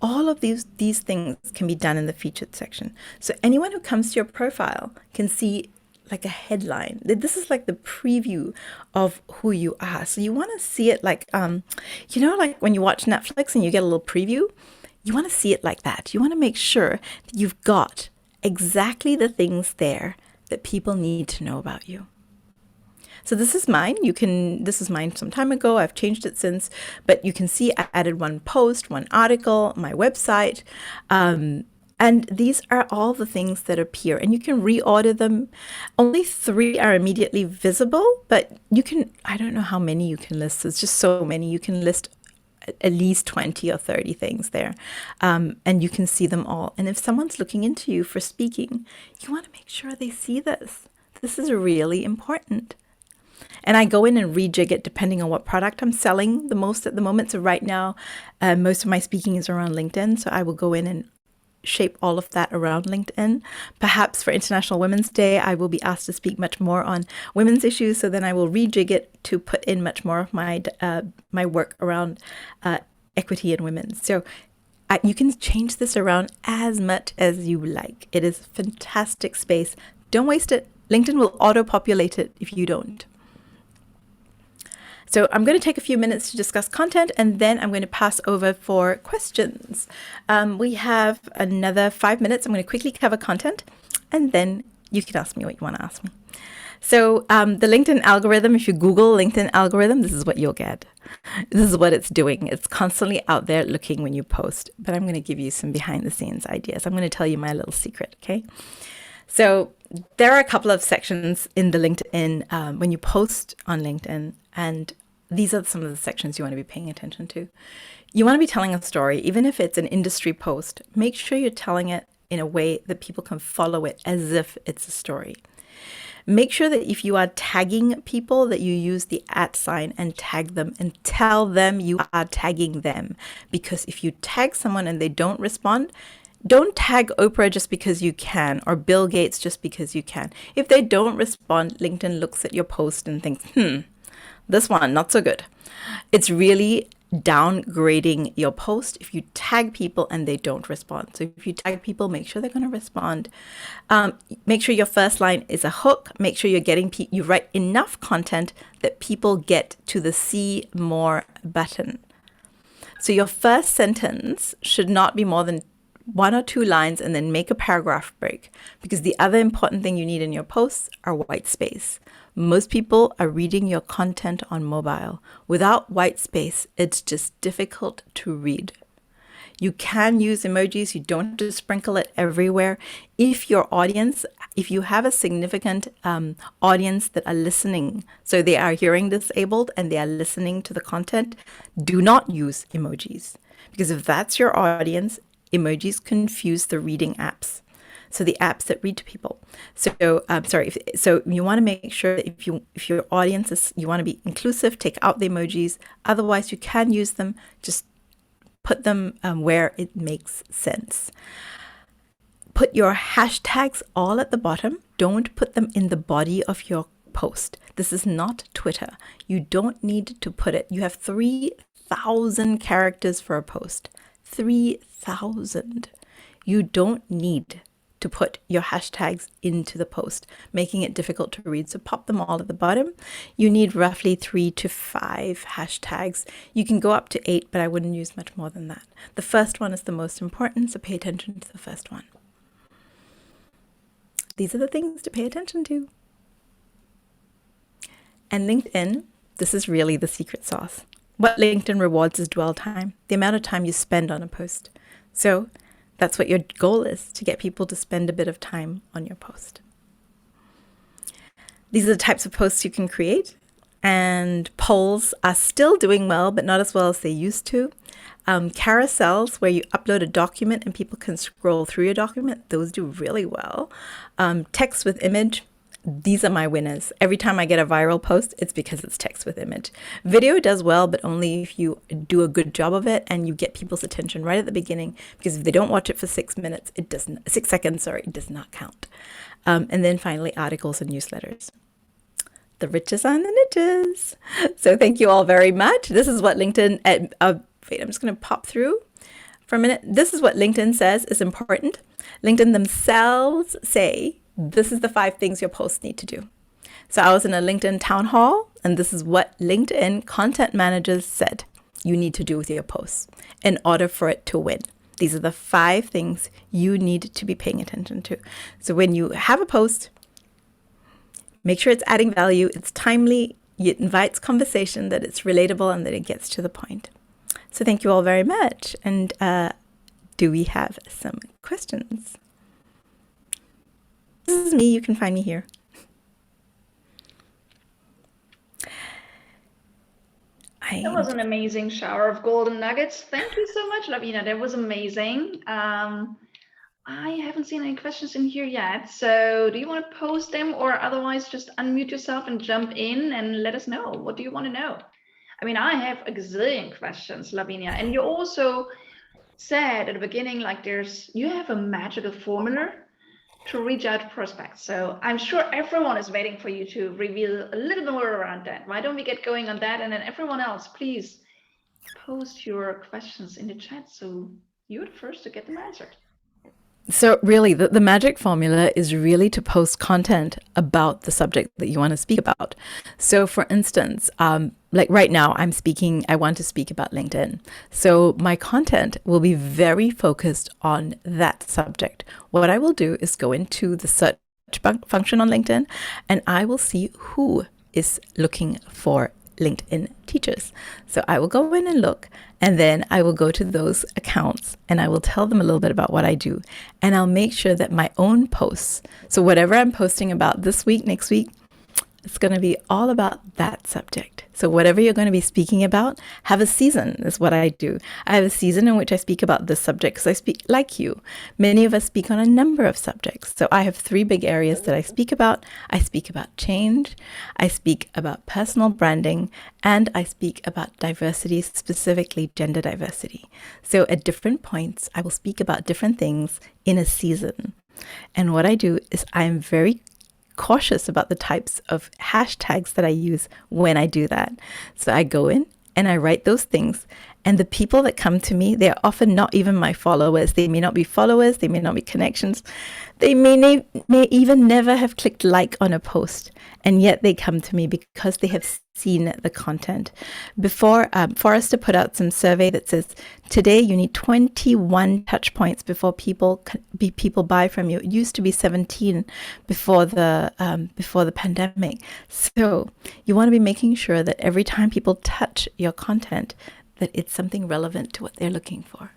All of these things can be done in the featured section. So anyone who comes to your profile can see like a headline. This is like the preview of who you are. So you want to see it like, like when you watch Netflix and you get a little preview, you want to see it like that. You want to make sure that you've got exactly the things there that people need to know about you. So this is mine. This is mine some time ago. I've changed it since, but you can see I added one post, one article, my website. And these are all the things that appear, and you can reorder them. Only 3 are immediately visible, but I don't know how many you can list. There's just so many. You can list at least 20 or 30 things there. And you can see them all. And if someone's looking into you for speaking, you want to make sure they see this. This is really important. And I go in and rejig it depending on what product I'm selling the most at the moment. So right now, most of my speaking is around LinkedIn. So I will go in and shape all of that around LinkedIn. Perhaps for International Women's Day, I will be asked to speak much more on women's issues. So then I will rejig it to put in much more of my work around equity and women. So you can change this around as much as you like. It is a fantastic space. Don't waste it. LinkedIn will auto-populate it if you don't. So I'm going to take a few minutes to discuss content, and then I'm going to pass over for questions. We have another 5 minutes. I'm going to quickly cover content, and then you can ask me what you want to ask me. So the LinkedIn algorithm, if you Google LinkedIn algorithm, this is what you'll get. This is what it's doing. It's constantly out there looking when you post, but I'm going to give you some behind the scenes ideas. I'm going to tell you my little secret, okay? So there are a couple of sections in the LinkedIn when you post on LinkedIn, and these are some of the sections you want to be paying attention to. You want to be telling a story, even if it's an industry post. Make sure you're telling it in a way that people can follow it as if it's a story. Make sure that if you are tagging people, that you use the @ and tag them and tell them you are tagging them. Because if you tag someone and they don't respond, don't tag Oprah just because you can, or Bill Gates just because you can. If they don't respond, LinkedIn looks at your post and thinks, this one, not so good. It's really downgrading your post if you tag people and they don't respond. So if you tag people, make sure they're going to respond. Make sure your first line is a hook. Make sure you write enough content that people get to the see more button. So your first sentence should not be more than 1 or 2 lines, and then make a paragraph break, because the other important thing you need in your posts are white space. Most people are reading your content on mobile. Without white space, it's just difficult to read. You can use emojis. You don't have to sprinkle it everywhere. If you have a significant audience that are listening, so they are hearing disabled and they are listening to the content, do not use emojis. Because if that's your audience, emojis confuse the reading apps. So the apps that read to people. So you want to make sure that if your audience is, you want to be inclusive, take out the emojis. Otherwise, you can use them. Just put them where it makes sense. Put your hashtags all at the bottom. Don't put them in the body of your post. This is not Twitter. You don't need to put it. You have 3,000 characters for a post. 3,000. You don't need to put your hashtags into the post, making it difficult to read. So pop them all at the bottom. You need roughly 3 to 5 hashtags. You can go up to 8, but I wouldn't use much more than that. The first one is the most important, so pay attention to the first one. These are the things to pay attention to. And LinkedIn, this is really the secret sauce. What LinkedIn rewards is dwell time, the amount of time you spend on a post. So that's what your goal is, to get people to spend a bit of time on your post. These are the types of posts you can create. And polls are still doing well, but not as well as they used to. Carousels, where you upload a document and people can scroll through your document, those do really well. Text with image, these are my winners. Every time I get a viral post, it's because it's text with image. Video does well, but only if you do a good job of it and you get people's attention right at the beginning, because if they don't watch it for 6 minutes, 6 seconds, it does not count. And then finally, articles and newsletters. The riches are in the niches. So thank you all very much. This is what LinkedIn, wait, I'm just going to pop through for a minute. This is what LinkedIn says is important. LinkedIn themselves say, this is the 5 things your posts need to do. So I was in a LinkedIn town hall, and this is what LinkedIn content managers said you need to do with your posts in order for it to win. These are the 5 things you need to be paying attention to. So when you have a post, make sure it's adding value, it's timely, it invites conversation, that it's relatable, and that it gets to the point. So thank you all very much. And do we have some questions? This is me. You can find me here. That was an amazing shower of golden nuggets. Thank you so much, Lavinia. That was amazing. I haven't seen any questions in here yet. So do you want to post them, or otherwise just unmute yourself and jump in and let us know? What do you want to know? I mean, I have a gazillion questions, Lavinia. And you also said at the beginning, like you have a magical formula to reach out to prospects. So I'm sure everyone is waiting for you to reveal a little bit more around that. Why don't we get going on that? And then everyone else, please post your questions in the chat, so you're the first to get them answered. So really, the magic formula is really to post content about the subject that you want to speak about. So for instance, like right now, I want to speak about LinkedIn. So my content will be very focused on that subject. What I will do is go into the search function on LinkedIn, and I will see who is looking for LinkedIn teachers. So I will go in and look, and then I will go to those accounts and I will tell them a little bit about what I do. And I'll make sure that my own posts, so whatever I'm posting about this week, next week, it's going to be all about that subject. So whatever you're going to be speaking about, have a season is what I do. I have a season in which I speak about this subject because I speak like you. Many of us speak on a number of subjects. So I have 3 big areas that I speak about. I speak about change, I speak about personal branding, and I speak about diversity, specifically gender diversity. So at different points, I will speak about different things in a season. And what I do is I'm very cautious about the types of hashtags that I use when I do that. So I go in and I write those things. And the people that come to me, they're often not even my followers. They may not be followers. They may not be connections. They may even never have clicked like on a post. And yet they come to me because they have seen the content. Before, Forrester put out some survey that says, today you need 21 touch points before people buy from you. It used to be 17 before the pandemic. So you want to be making sure that every time people touch your content, that it's something relevant to what they're looking for.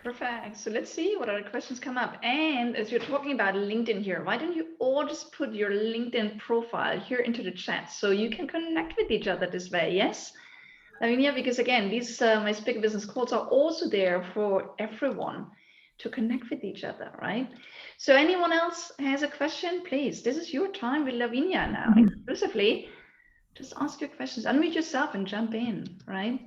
Perfect. So let's see what other questions come up. And as you're talking about LinkedIn here, why don't you all just put your LinkedIn profile here into the chat so you can connect with each other this way? Yes, Lavinia, because again, these my Speak Business calls are also there for everyone to connect with each other, right? So anyone else has a question, please, this is your time with Lavinia now, exclusively. Just ask your questions, unmute yourself and jump in, right?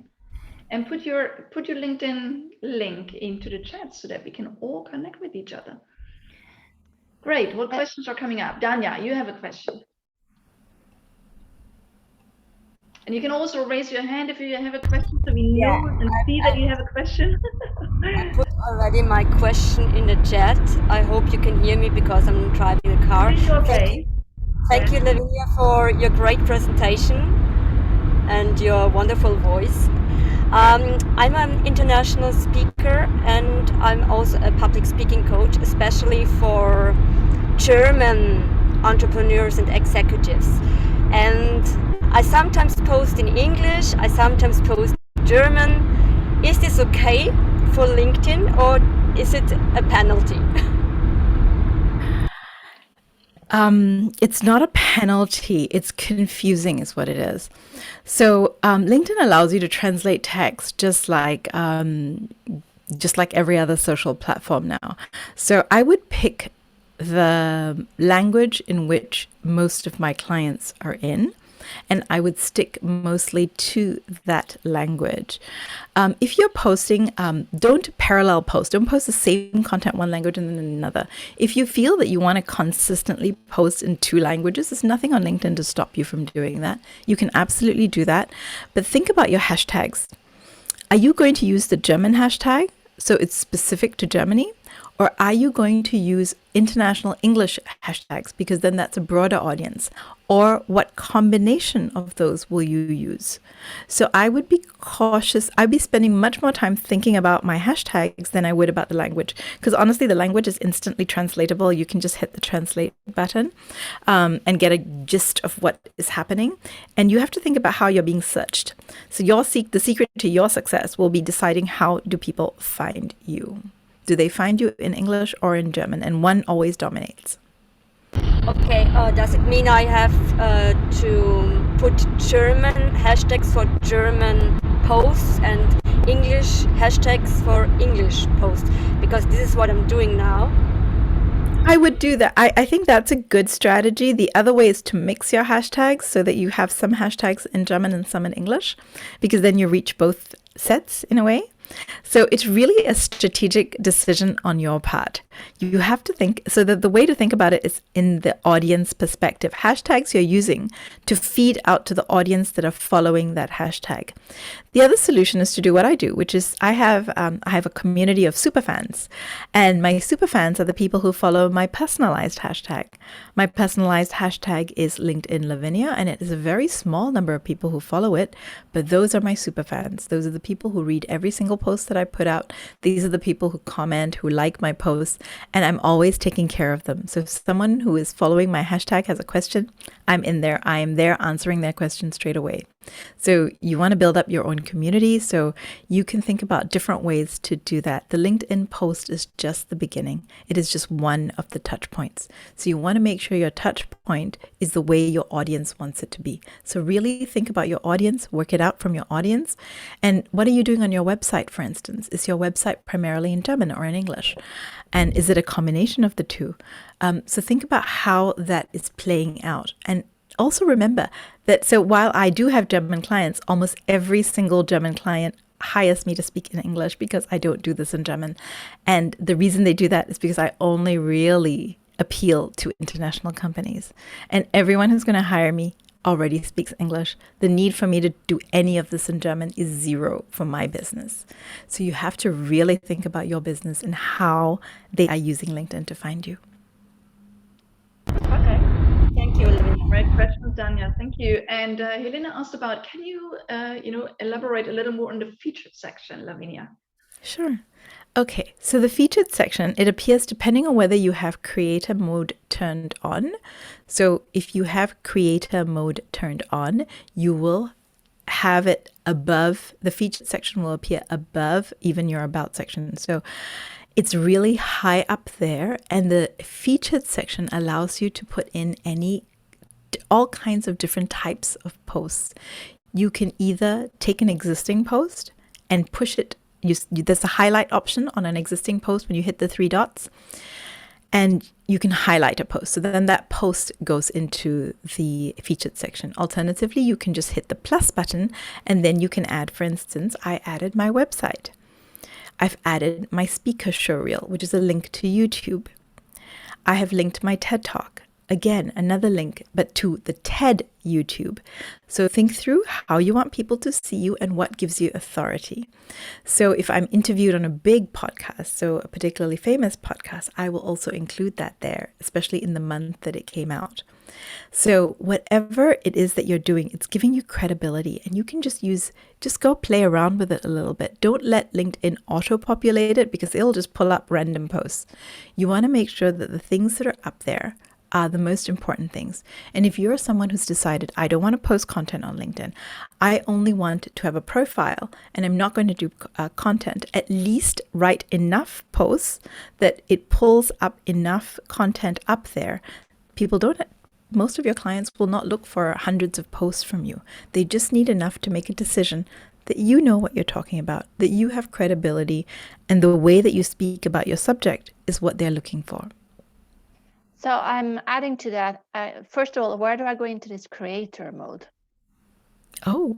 And put your LinkedIn link into the chat so that we can all connect with each other. Great. What questions are coming up? Danya, you have a question. And you can also raise your hand if you have a question so we know and see that you have a question. I put already my question in the chat. I hope you can hear me because I'm driving the car. Okay. Thank you, Lavinia, for your great presentation and your wonderful voice. I'm an international speaker and I'm also a public speaking coach, especially for German entrepreneurs and executives. And I sometimes post in English, I sometimes post in German. Is this okay for LinkedIn or is it a penalty? It's not a penalty. It's confusing, is what it is. So LinkedIn allows you to translate text just like every other social platform now. So I would pick the language in which most of my clients are in, and I would stick mostly to that language. If you're posting, don't parallel post. Don't post the same content one language and then another. If you feel that you want to consistently post in two languages, there's nothing on LinkedIn to stop you from doing that. You can absolutely do that. But think about your hashtags. Are you going to use the German hashtag, so it's specific to Germany? Or are you going to use international English hashtags, because then that's a broader audience? Or what combination of those will you use? So I would be cautious. I'd be spending much more time thinking about my hashtags than I would about the language. Because honestly, the language is instantly translatable. You can just hit the translate button and get a gist of what is happening. And you have to think about how you're being searched. So the secret to your success will be deciding how do people find you. Do they find you in English or in German? And one always dominates. Okay, does it mean I have to put German hashtags for German posts and English hashtags for English posts? Because this is what I'm doing now. I would do that. I think that's a good strategy. The other way is to mix your hashtags so that you have some hashtags in German and some in English, because then you reach both sets in a way. So it's really a strategic decision on your part. You have to think, so that the way to think about it is in the audience perspective. Hashtags you're using to feed out to the audience that are following that hashtag. The other solution is to do what I do, which is I have a community of superfans, and my superfans are the people who follow my personalized hashtag. My personalized hashtag is LinkedIn Lavinia, and it is a very small number of people who follow it, but those are my superfans. Those are the people who read every single post that I put out. These are the people who comment, who like my posts, and I'm always taking care of them. So if someone who is following my hashtag has a question, I'm in there. I am there answering their question straight away. So you want to build up your own community, so you can think about different ways to do that. The LinkedIn post is just the beginning. It is just one of the touch points. So you want to make sure your touch point is the way your audience wants it to be. So really think about your audience, work it out from your audience. And what are you doing on your website, for instance? Is your website primarily in German or in English? And is it a combination of the two? So think about how that is playing out. And also remember that, so while I do have German clients, almost every single German client hires me to speak in English because I don't do this in German. And the reason they do that is because I only really appeal to international companies. And everyone who's going to hire me already speaks English. The need for me to do any of this in German is zero for my business. So you have to really think about your business and how they are using LinkedIn to find you. Okay. Thank you, Lavinia. Great question, Danya. Thank you. And Helena asked about, can you, elaborate a little more on the featured section, Lavinia? Sure. Okay, so the featured section, it appears depending on whether you have creator mode turned on. So if you have creator mode turned on, you will have it above, the featured section will appear above even your about section. So it's really high up there, and the featured section allows you to put in all kinds of different types of posts. You can either take an existing post and push it. There's a highlight option on an existing post when you hit the three dots, and you can highlight a post. So then that post goes into the featured section. Alternatively, you can just hit the plus button, and then you can add, for instance, I added my website. I've added my speaker show reel, which is a link to YouTube. I have linked my TED Talk. Again, another link, but to the TED YouTube. So think through how you want people to see you and what gives you authority. So if I'm interviewed on a big podcast, so a particularly famous podcast, I will also include that there, especially in the month that it came out. So whatever it is that you're doing, it's giving you credibility, and you can just go play around with it a little bit. Don't let LinkedIn auto-populate it, because it'll just pull up random posts. You want to make sure that the things that are up there are the most important things. And if you're someone who's decided, I don't want to post content on LinkedIn, I only want to have a profile and I'm not going to do content, at least write enough posts that it pulls up enough content up there. Most of your clients will not look for hundreds of posts from you. They just need enough to make a decision that you know what you're talking about, that you have credibility, and the way that you speak about your subject is what they're looking for. So I'm adding to that. First of all, where do I go into this creator mode? Oh,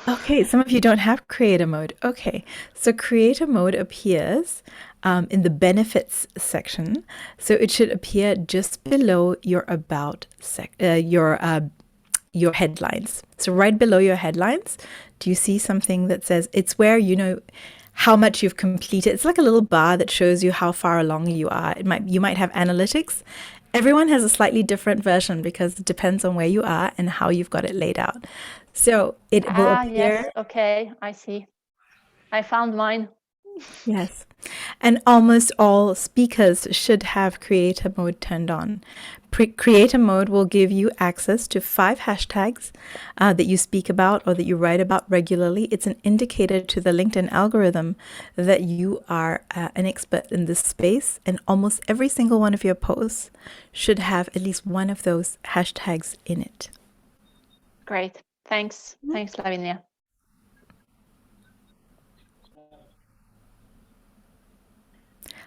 okay. Some of you don't have creator mode. Okay. So creator mode appears in the benefits section. So it should appear just below your about your headlines. So right below your headlines, do you see something that says, it's where you know how much you've completed? It's like a little bar that shows you how far along you are. You might have analytics. Everyone has a slightly different version because it depends on where you are and how you've got it laid out. So it will appear. Yes, okay, I see. I found mine. Yes. And almost all speakers should have creator mode turned on. Creator mode will give you access to 5 hashtags that you speak about or that you write about regularly. It's an indicator to the LinkedIn algorithm that you are an expert in this space, and almost every single one of your posts should have at least one of those hashtags in it. Great. Thanks. Thanks, Lavinia.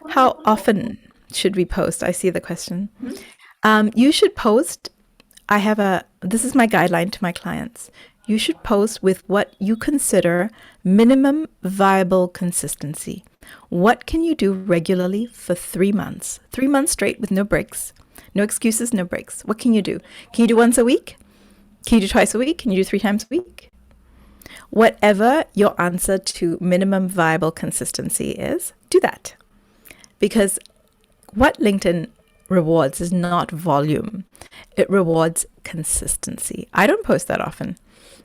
How often should we post? I see the question. You should post. This is my guideline to my clients. You should post with what you consider minimum viable consistency. What can you do regularly for 3 months? 3 months straight with no breaks, no excuses, no breaks. What can you do? Can you do once a week? Can you do twice a week? Can you do 3 times a week? Whatever your answer to minimum viable consistency is, do that. Because what LinkedIn rewards is not volume. It rewards consistency. I don't post that often,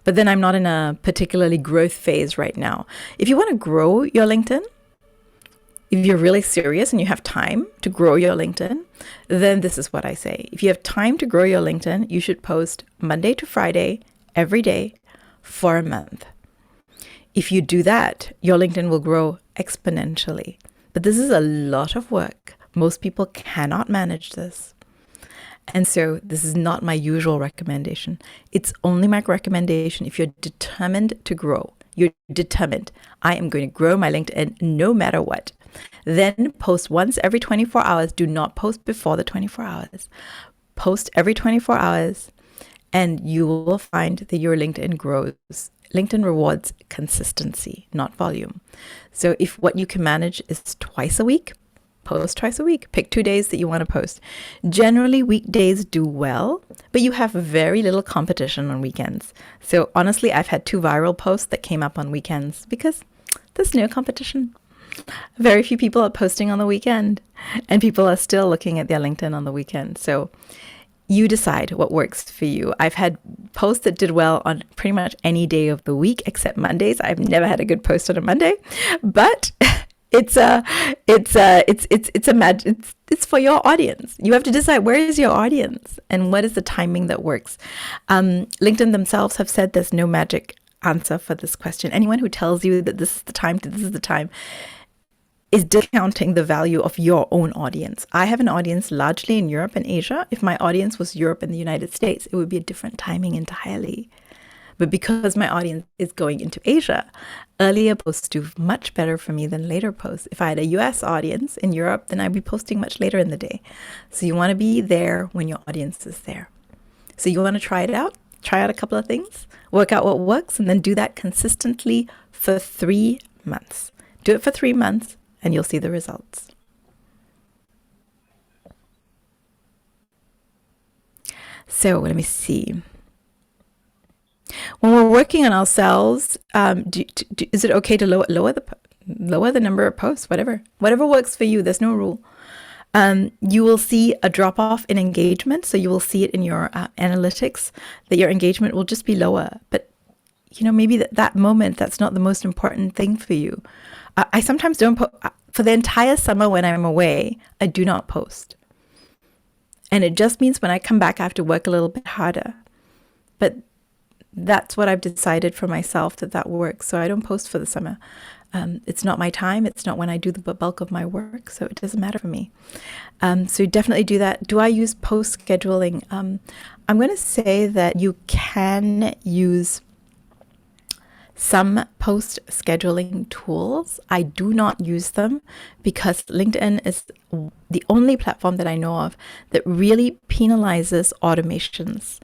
but then I'm not in a particularly growth phase right now. If you want to grow your LinkedIn, if you're really serious and you have time to grow your LinkedIn, then this is what I say. If you have time to grow your LinkedIn, you should post Monday to Friday, every day for a month. If you do that, your LinkedIn will grow exponentially. But this is a lot of work. Most people cannot manage this. And so this is not my usual recommendation. It's only my recommendation if you're determined to grow. You're determined. I am going to grow my LinkedIn no matter what. Then post once every 24 hours. Do not post before the 24 hours. Post every 24 hours and you will find that your LinkedIn grows. LinkedIn rewards consistency, not volume. So if what you can manage is twice a week, post twice a week. Pick 2 days that you want to post. Generally, weekdays do well, but you have very little competition on weekends. So honestly, I've had 2 viral posts that came up on weekends because there's no competition. Very few people are posting on the weekend, and people are still looking at their LinkedIn on the weekend. So you decide what works for you. I've had posts that did well on pretty much any day of the week except Mondays. I've never had a good post on a Monday, but it's for your audience. You have to decide where is your audience and what is the timing that works. LinkedIn themselves have said there's no magic answer for this question. Anyone who tells you that this is the time to this is the time is discounting the value of your own audience. I have an audience largely in Europe and Asia. If my audience was Europe and the United States, it would be a different timing entirely. But because my audience is going into Asia, earlier posts do much better for me than later posts. If I had a US audience in Europe, then I'd be posting much later in the day. So you want to be there when your audience is there. So you want to try it out, try out a couple of things, work out what works, and then do that consistently for 3 months. Do it for 3 months and you'll see the results. So let me see. When we're working on ourselves, is it okay to lower the number of posts? Whatever works for you. There's no rule. You will see a drop off in engagement. So you will see it in your analytics that your engagement will just be lower. But maybe that moment, that's not the most important thing for you. I sometimes don't for the entire summer when I'm away, I do not post. And it just means when I come back, I have to work a little bit harder. But that's what I've decided for myself, that works. So I don't post for the summer. It's not my time. It's not when I do the bulk of my work. So it doesn't matter for me. So definitely do that. Do I use post scheduling? I'm going to say that you can use some post scheduling tools. I do not use them because LinkedIn is the only platform that I know of that really penalizes automations.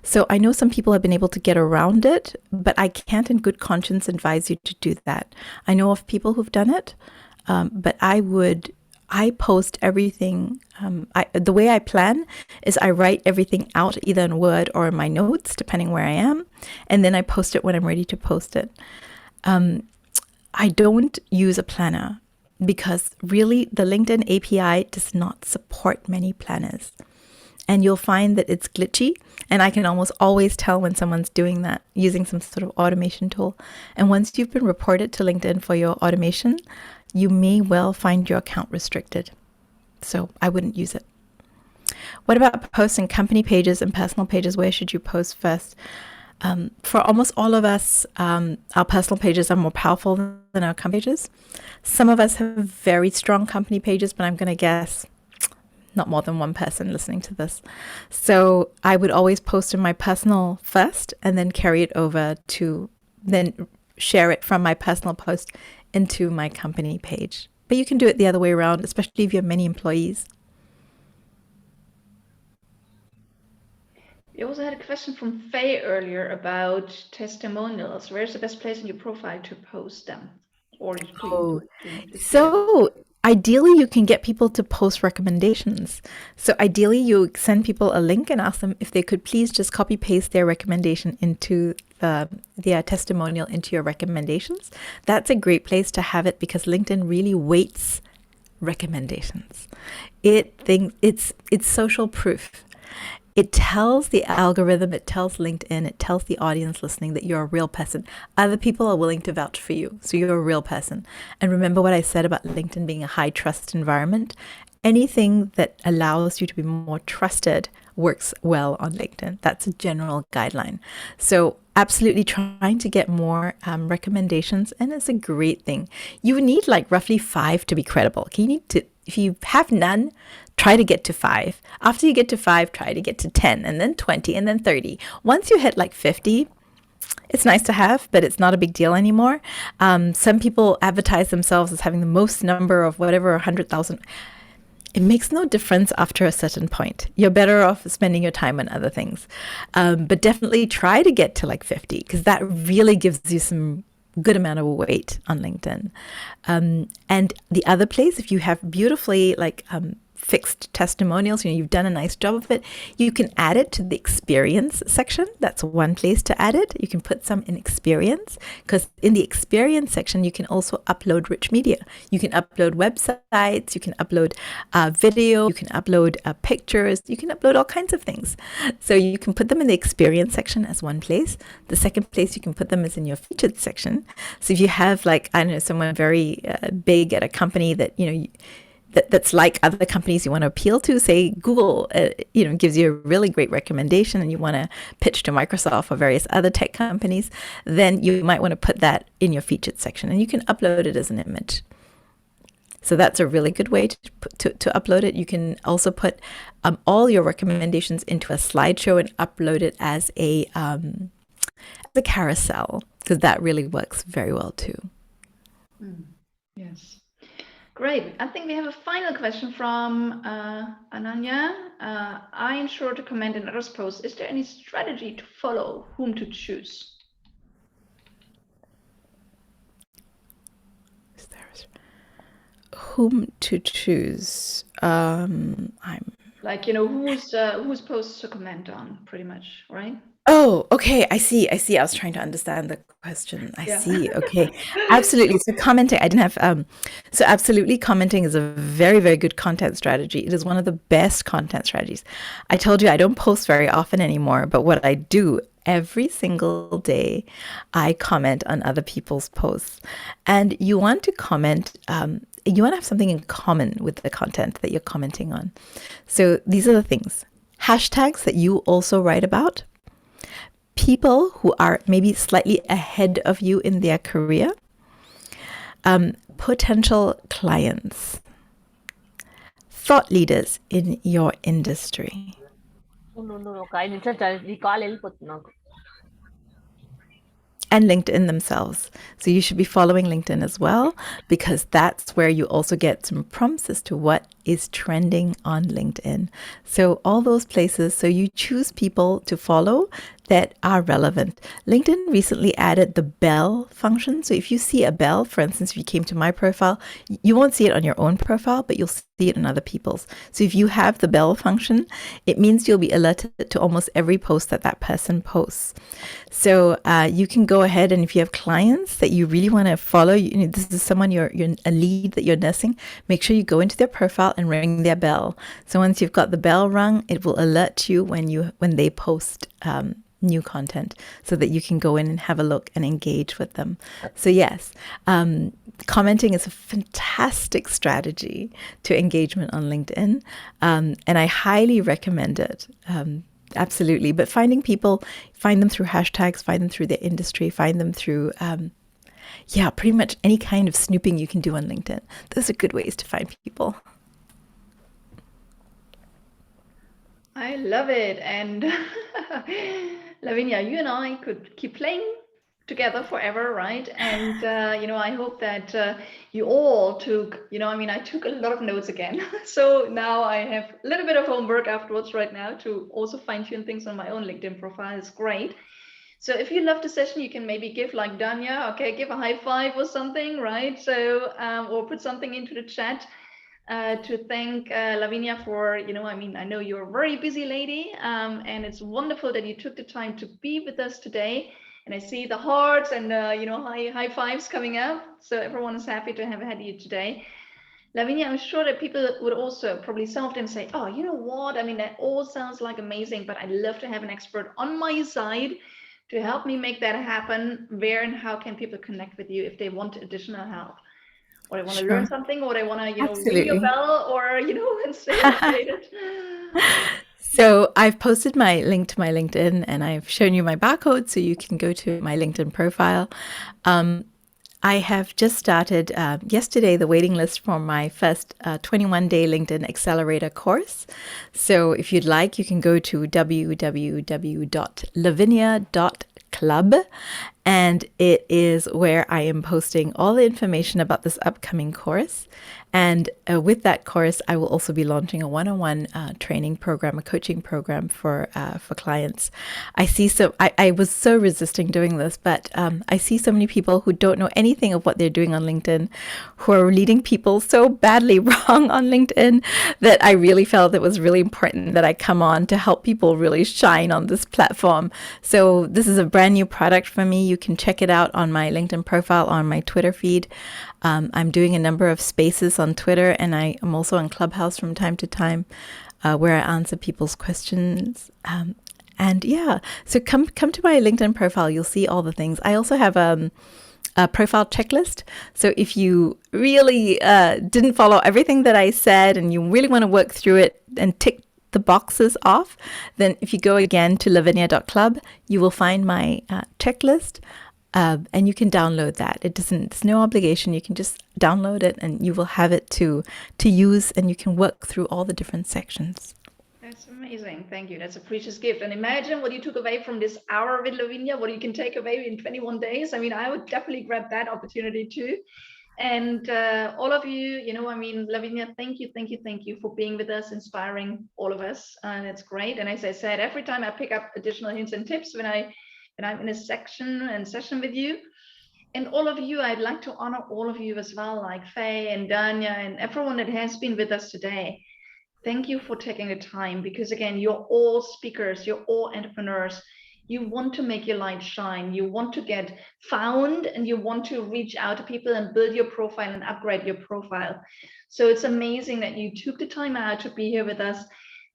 So I know some people have been able to get around it, but I can't in good conscience advise you to do that. I know of people who've done it, but I post everything. The way I plan is I write everything out either in Word or in my notes, depending where I am, and then I post it when I'm ready to post it. I don't use a planner because really the LinkedIn API does not support many planners. And you'll find that it's glitchy, and I can almost always tell when someone's doing that using some sort of automation tool. And once you've been reported to LinkedIn for your automation, you may well find your account restricted. So I wouldn't use it. What about posting company pages and personal pages? Where should you post first? For almost all of us, our personal pages are more powerful than our company pages. Some of us have very strong company pages, but I'm going to guess not more than one person listening to this. So I would always post in my personal first and then carry it over to then share it from my personal post into my company page. But you can do it the other way around, especially if you have many employees. We also had a question from Faye earlier about testimonials. Where's the best place in your profile to post them? Or So ideally, you can get people to post recommendations. So ideally, you send people a link and ask them if they could please just copy paste their recommendation into their testimonial into your recommendations. That's a great place to have it because LinkedIn really weights recommendations. It's social proof. It tells the algorithm, it tells LinkedIn, it tells the audience listening that you're a real person. Other people are willing to vouch for you, so you're a real person. And remember what I said about LinkedIn being a high trust environment? Anything that allows you to be more trusted works well on LinkedIn. That's a general guideline. So absolutely trying to get more recommendations, and it's a great thing. You need like roughly 5 to be credible. Okay? You need to, if you have none, try to get to 5. After you get to 5, try to get to 10, and then 20, and then 30. Once you hit like 50, it's nice to have, but it's not a big deal anymore. Some people advertise themselves as having the most number of whatever, 100,000. It makes no difference after a certain point. You're better off spending your time on other things. But definitely try to get to like 50, because that really gives you some good amount of weight on LinkedIn. And the other place, if you have beautifully like fixed testimonials, you've done a nice job of it, you can add it to the experience section. That's one place to add it. You can put some in experience, because in the experience section, you can also upload rich media. You can upload websites, you can upload video, you can upload pictures, you can upload all kinds of things. So you can put them in the experience section as one place. The second place you can put them is in your featured section. So if you have like, I don't know, someone very big at a company that, that's like other companies you want to appeal to, say Google, gives you a really great recommendation and you want to pitch to Microsoft or various other tech companies, then you might want to put that in your featured section and you can upload it as an image. So that's a really good way to upload it. You can also put all your recommendations into a slideshow and upload it as a carousel, because that really works very well too. Yes. Great. I think we have a final question from Ananya. I ensure to comment in others' posts. Is there any strategy to follow whom to choose? Whom to choose? Like, you know, whose posts to comment on, pretty much, right? Oh, okay. I see. I see. I was trying to understand the question. I Yeah. see. Okay. Absolutely. So commenting, I didn't have, so absolutely commenting is a very, very good content strategy. It is one of the best content strategies. I told you I don't post very often anymore, but what I do every single day, I comment on other people's posts. And you want to comment, you want to have something in common with the content that you're commenting on. So these are the things. Hashtags that you also write about, people who are maybe slightly ahead of you in their career, potential clients, thought leaders in your industry. And LinkedIn themselves. So you should be following LinkedIn as well, because that's where you also get some prompts as to what is trending on LinkedIn. So all those places, so you choose people to follow that are relevant. LinkedIn recently added the bell function. So if you see a bell, for instance, if you came to my profile, you won't see it on your own profile, but you'll see it in other people's. So if you have the bell function, it means you'll be alerted to almost every post that that person posts. So you can go ahead, and if you have clients that you really want to follow, you know, this is someone you're a lead that you're nursing, make sure you go into their profile and ring their bell. So once you've got the bell rung, it will alert you when they post new content, so that you can go in and have a look and engage with them. So yes, commenting is a fantastic strategy to engagement on LinkedIn, and I highly recommend it. Absolutely. But finding people, find them through hashtags, find them through their industry, find them through, pretty much any kind of snooping you can do on LinkedIn. Those are good ways to find people. I love it. And Lavinia, you and I could keep playing together forever, right? And, you know, I hope that you all took, you know, I mean, I took a lot of notes again. So now I have a little bit of homework afterwards right now to also fine tune things on my own LinkedIn profile. It's great. So if you love the session, you can maybe give like Danya, okay, give a high five or something, right? So, or put something into the chat to thank Lavinia for, you know, I mean, I know you're a very busy lady, and it's wonderful that you took the time to be with us today. And I see the hearts and, you know, high fives coming up. So everyone is happy to have had you today. Lavinia, I'm sure that people would also probably, some of them say, oh, you know what? I mean, that all sounds like amazing, but I'd love to have an expert on my side to help me make that happen. Where and how can people connect with you if they want additional help? Or they want to learn something, or they want to, you know, ring your Absolutely. bell, or, you know, and stay updated. So I've posted my link to my LinkedIn, and I've shown you my barcode, so you can go to my LinkedIn profile. I have just started yesterday the waiting list for my first 21-day LinkedIn Accelerator course. So if you'd like, you can go to www.lavinia.club, and it is where I am posting all the information about this upcoming course. And with that course, I will also be launching a one-on-one training program, a coaching program for clients. I see I was so resisting doing this, but I see so many people who don't know anything of what they're doing on LinkedIn, who are leading people so badly wrong on LinkedIn, that I really felt it was really important that I come on to help people really shine on this platform. So this is a brand new product for me. You can check it out on my LinkedIn profile, on my Twitter feed. I'm doing a number of spaces on Twitter, and I am also on Clubhouse from time to time, where I answer people's questions. And yeah, so come to my LinkedIn profile. You'll see all the things. I also have a profile checklist. So if you really didn't follow everything that I said, and you really want to work through it and tick the boxes off, then if you go again to lavinia.club, you will find my checklist. And you can download that. It's no obligation. You can just download it, and you will have it to use, and you can work through all the different sections. That's amazing. Thank you. That's a precious gift. And imagine what you took away from this hour with Lavinia, what you can take away in 21 days. I mean, I would definitely grab that opportunity too. And all of you, you know, I mean, Lavinia, thank you for being with us, inspiring all of us. And it's great. And as I said, every time I pick up additional hints and tips when I'm in a session with you. And all of you, I'd like to honor all of you as well, like Faye and Danya and everyone that has been with us today. Thank you for taking the time, because again, you're all speakers, you're all entrepreneurs. You want to make your light shine. You want to get found, and you want to reach out to people and build your profile and upgrade your profile. So it's amazing that you took the time out to be here with us.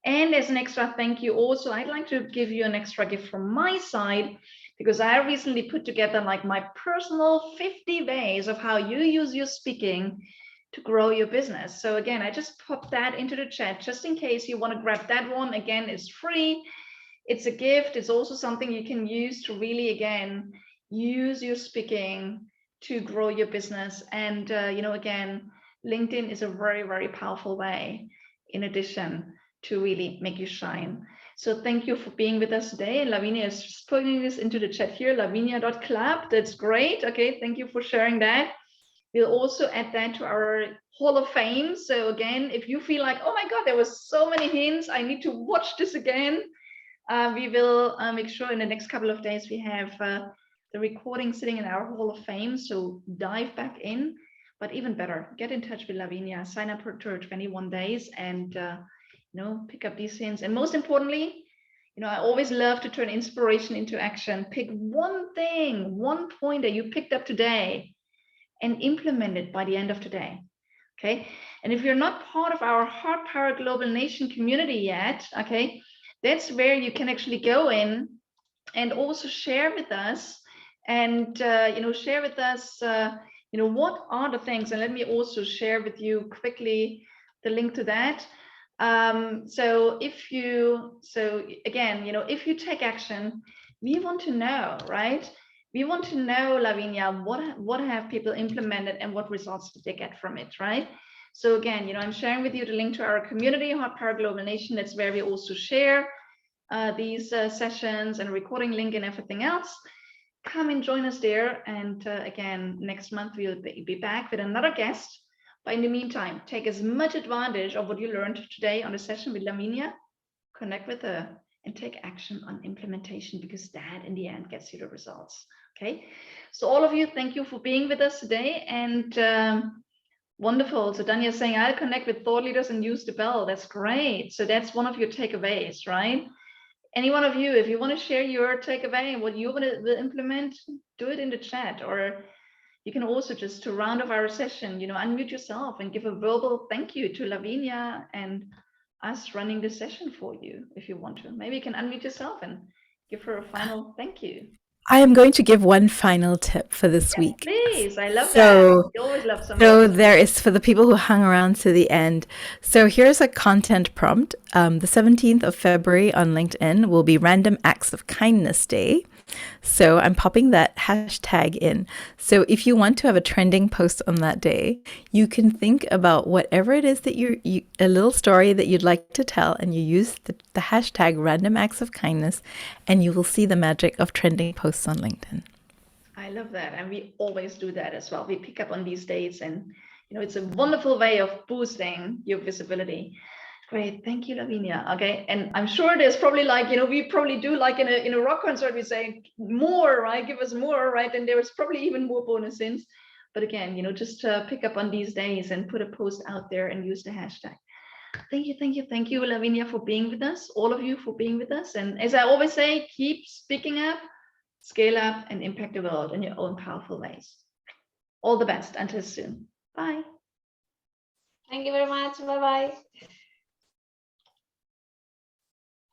And as an extra thank you also, I'd like to give you an extra gift from my side, because I recently put together like my personal 50 ways of how you use your speaking to grow your business. So again, I just popped that into the chat just in case you want to grab that one. Again, it's free. It's a gift. It's also something you can use to really, again, use your speaking to grow your business. And, you know, again, LinkedIn is a very, very powerful way in addition to really make you shine. So thank you for being with us today. Lavinia is just putting this into the chat here, lavinia.club. That's great. Okay, thank you for sharing that. We'll also add that to our Hall of Fame. So again, if you feel like, oh my God, there was so many hints, I need to watch this again, we will make sure in the next couple of days we have the recording sitting in our Hall of Fame. So dive back in, but even better, get in touch with Lavinia, sign up for 21 days and you know, pick up these hints. And most importantly, you know, I always love to turn inspiration into action. Pick one thing, one point that you picked up today and implement it by the end of today. Okay. And if you're not part of our Heart Power Global Nation community yet, okay, that's where you can actually go in and also share with us and, you know, share with us, you know, what are the things, and let me also share with you quickly the link to that. So again, you know, if you take action, we want to know, right? We want to know, Lavinia, what have people implemented and what results did they get from it, right? So again, you know, I'm sharing with you the link to our community, Heart Power Global Nation. That's where we also share these sessions and recording link and everything else. Come and join us there. And again, next month we'll be back with another guest. But in the meantime, take as much advantage of what you learned today on the session with Lavinia, connect with her, and take action on implementation, because that in the end gets you the results. Okay, so all of you, thank you for being with us today. And wonderful. So Danya is saying, I'll connect with thought leaders and use the bell. That's great. So that's one of your takeaways, right? Any one of you, if you want to share your takeaway and what you want to implement, do it in the chat. Or you can also just, to round off our session, you know, unmute yourself and give a verbal thank you to Lavinia and us running the session for you if you want to. Maybe you can unmute yourself and give her a final thank you. I am going to give one final tip for this week. Please, I love that. You always love something. So there is, for the people who hung around to the end. So here's a content prompt. The 17th of February on LinkedIn will be Random Acts of Kindness Day. So I'm popping that hashtag in. So if you want to have a trending post on that day, you can think about whatever it is that a little story that you'd like to tell, and you use the hashtag Random Acts of Kindness, and you will see the magic of trending posts on LinkedIn. I love that. And we always do that as well. We pick up on these dates, and, you know, it's a wonderful way of boosting your visibility. Great. Thank you, Lavinia. Okay. And I'm sure there's probably, like, you know, we probably do like in a rock concert, we say more, right? Give us more, right? And there is probably even more bonus hints. But again, you know, just pick up on these days and put a post out there and use the hashtag. Thank you, thank you, thank you, Lavinia, for being with us, all of you for being with us. And as I always say, keep speaking up, scale up, and impact the world in your own powerful ways. All the best. Until soon. Bye. Thank you very much. Bye-bye.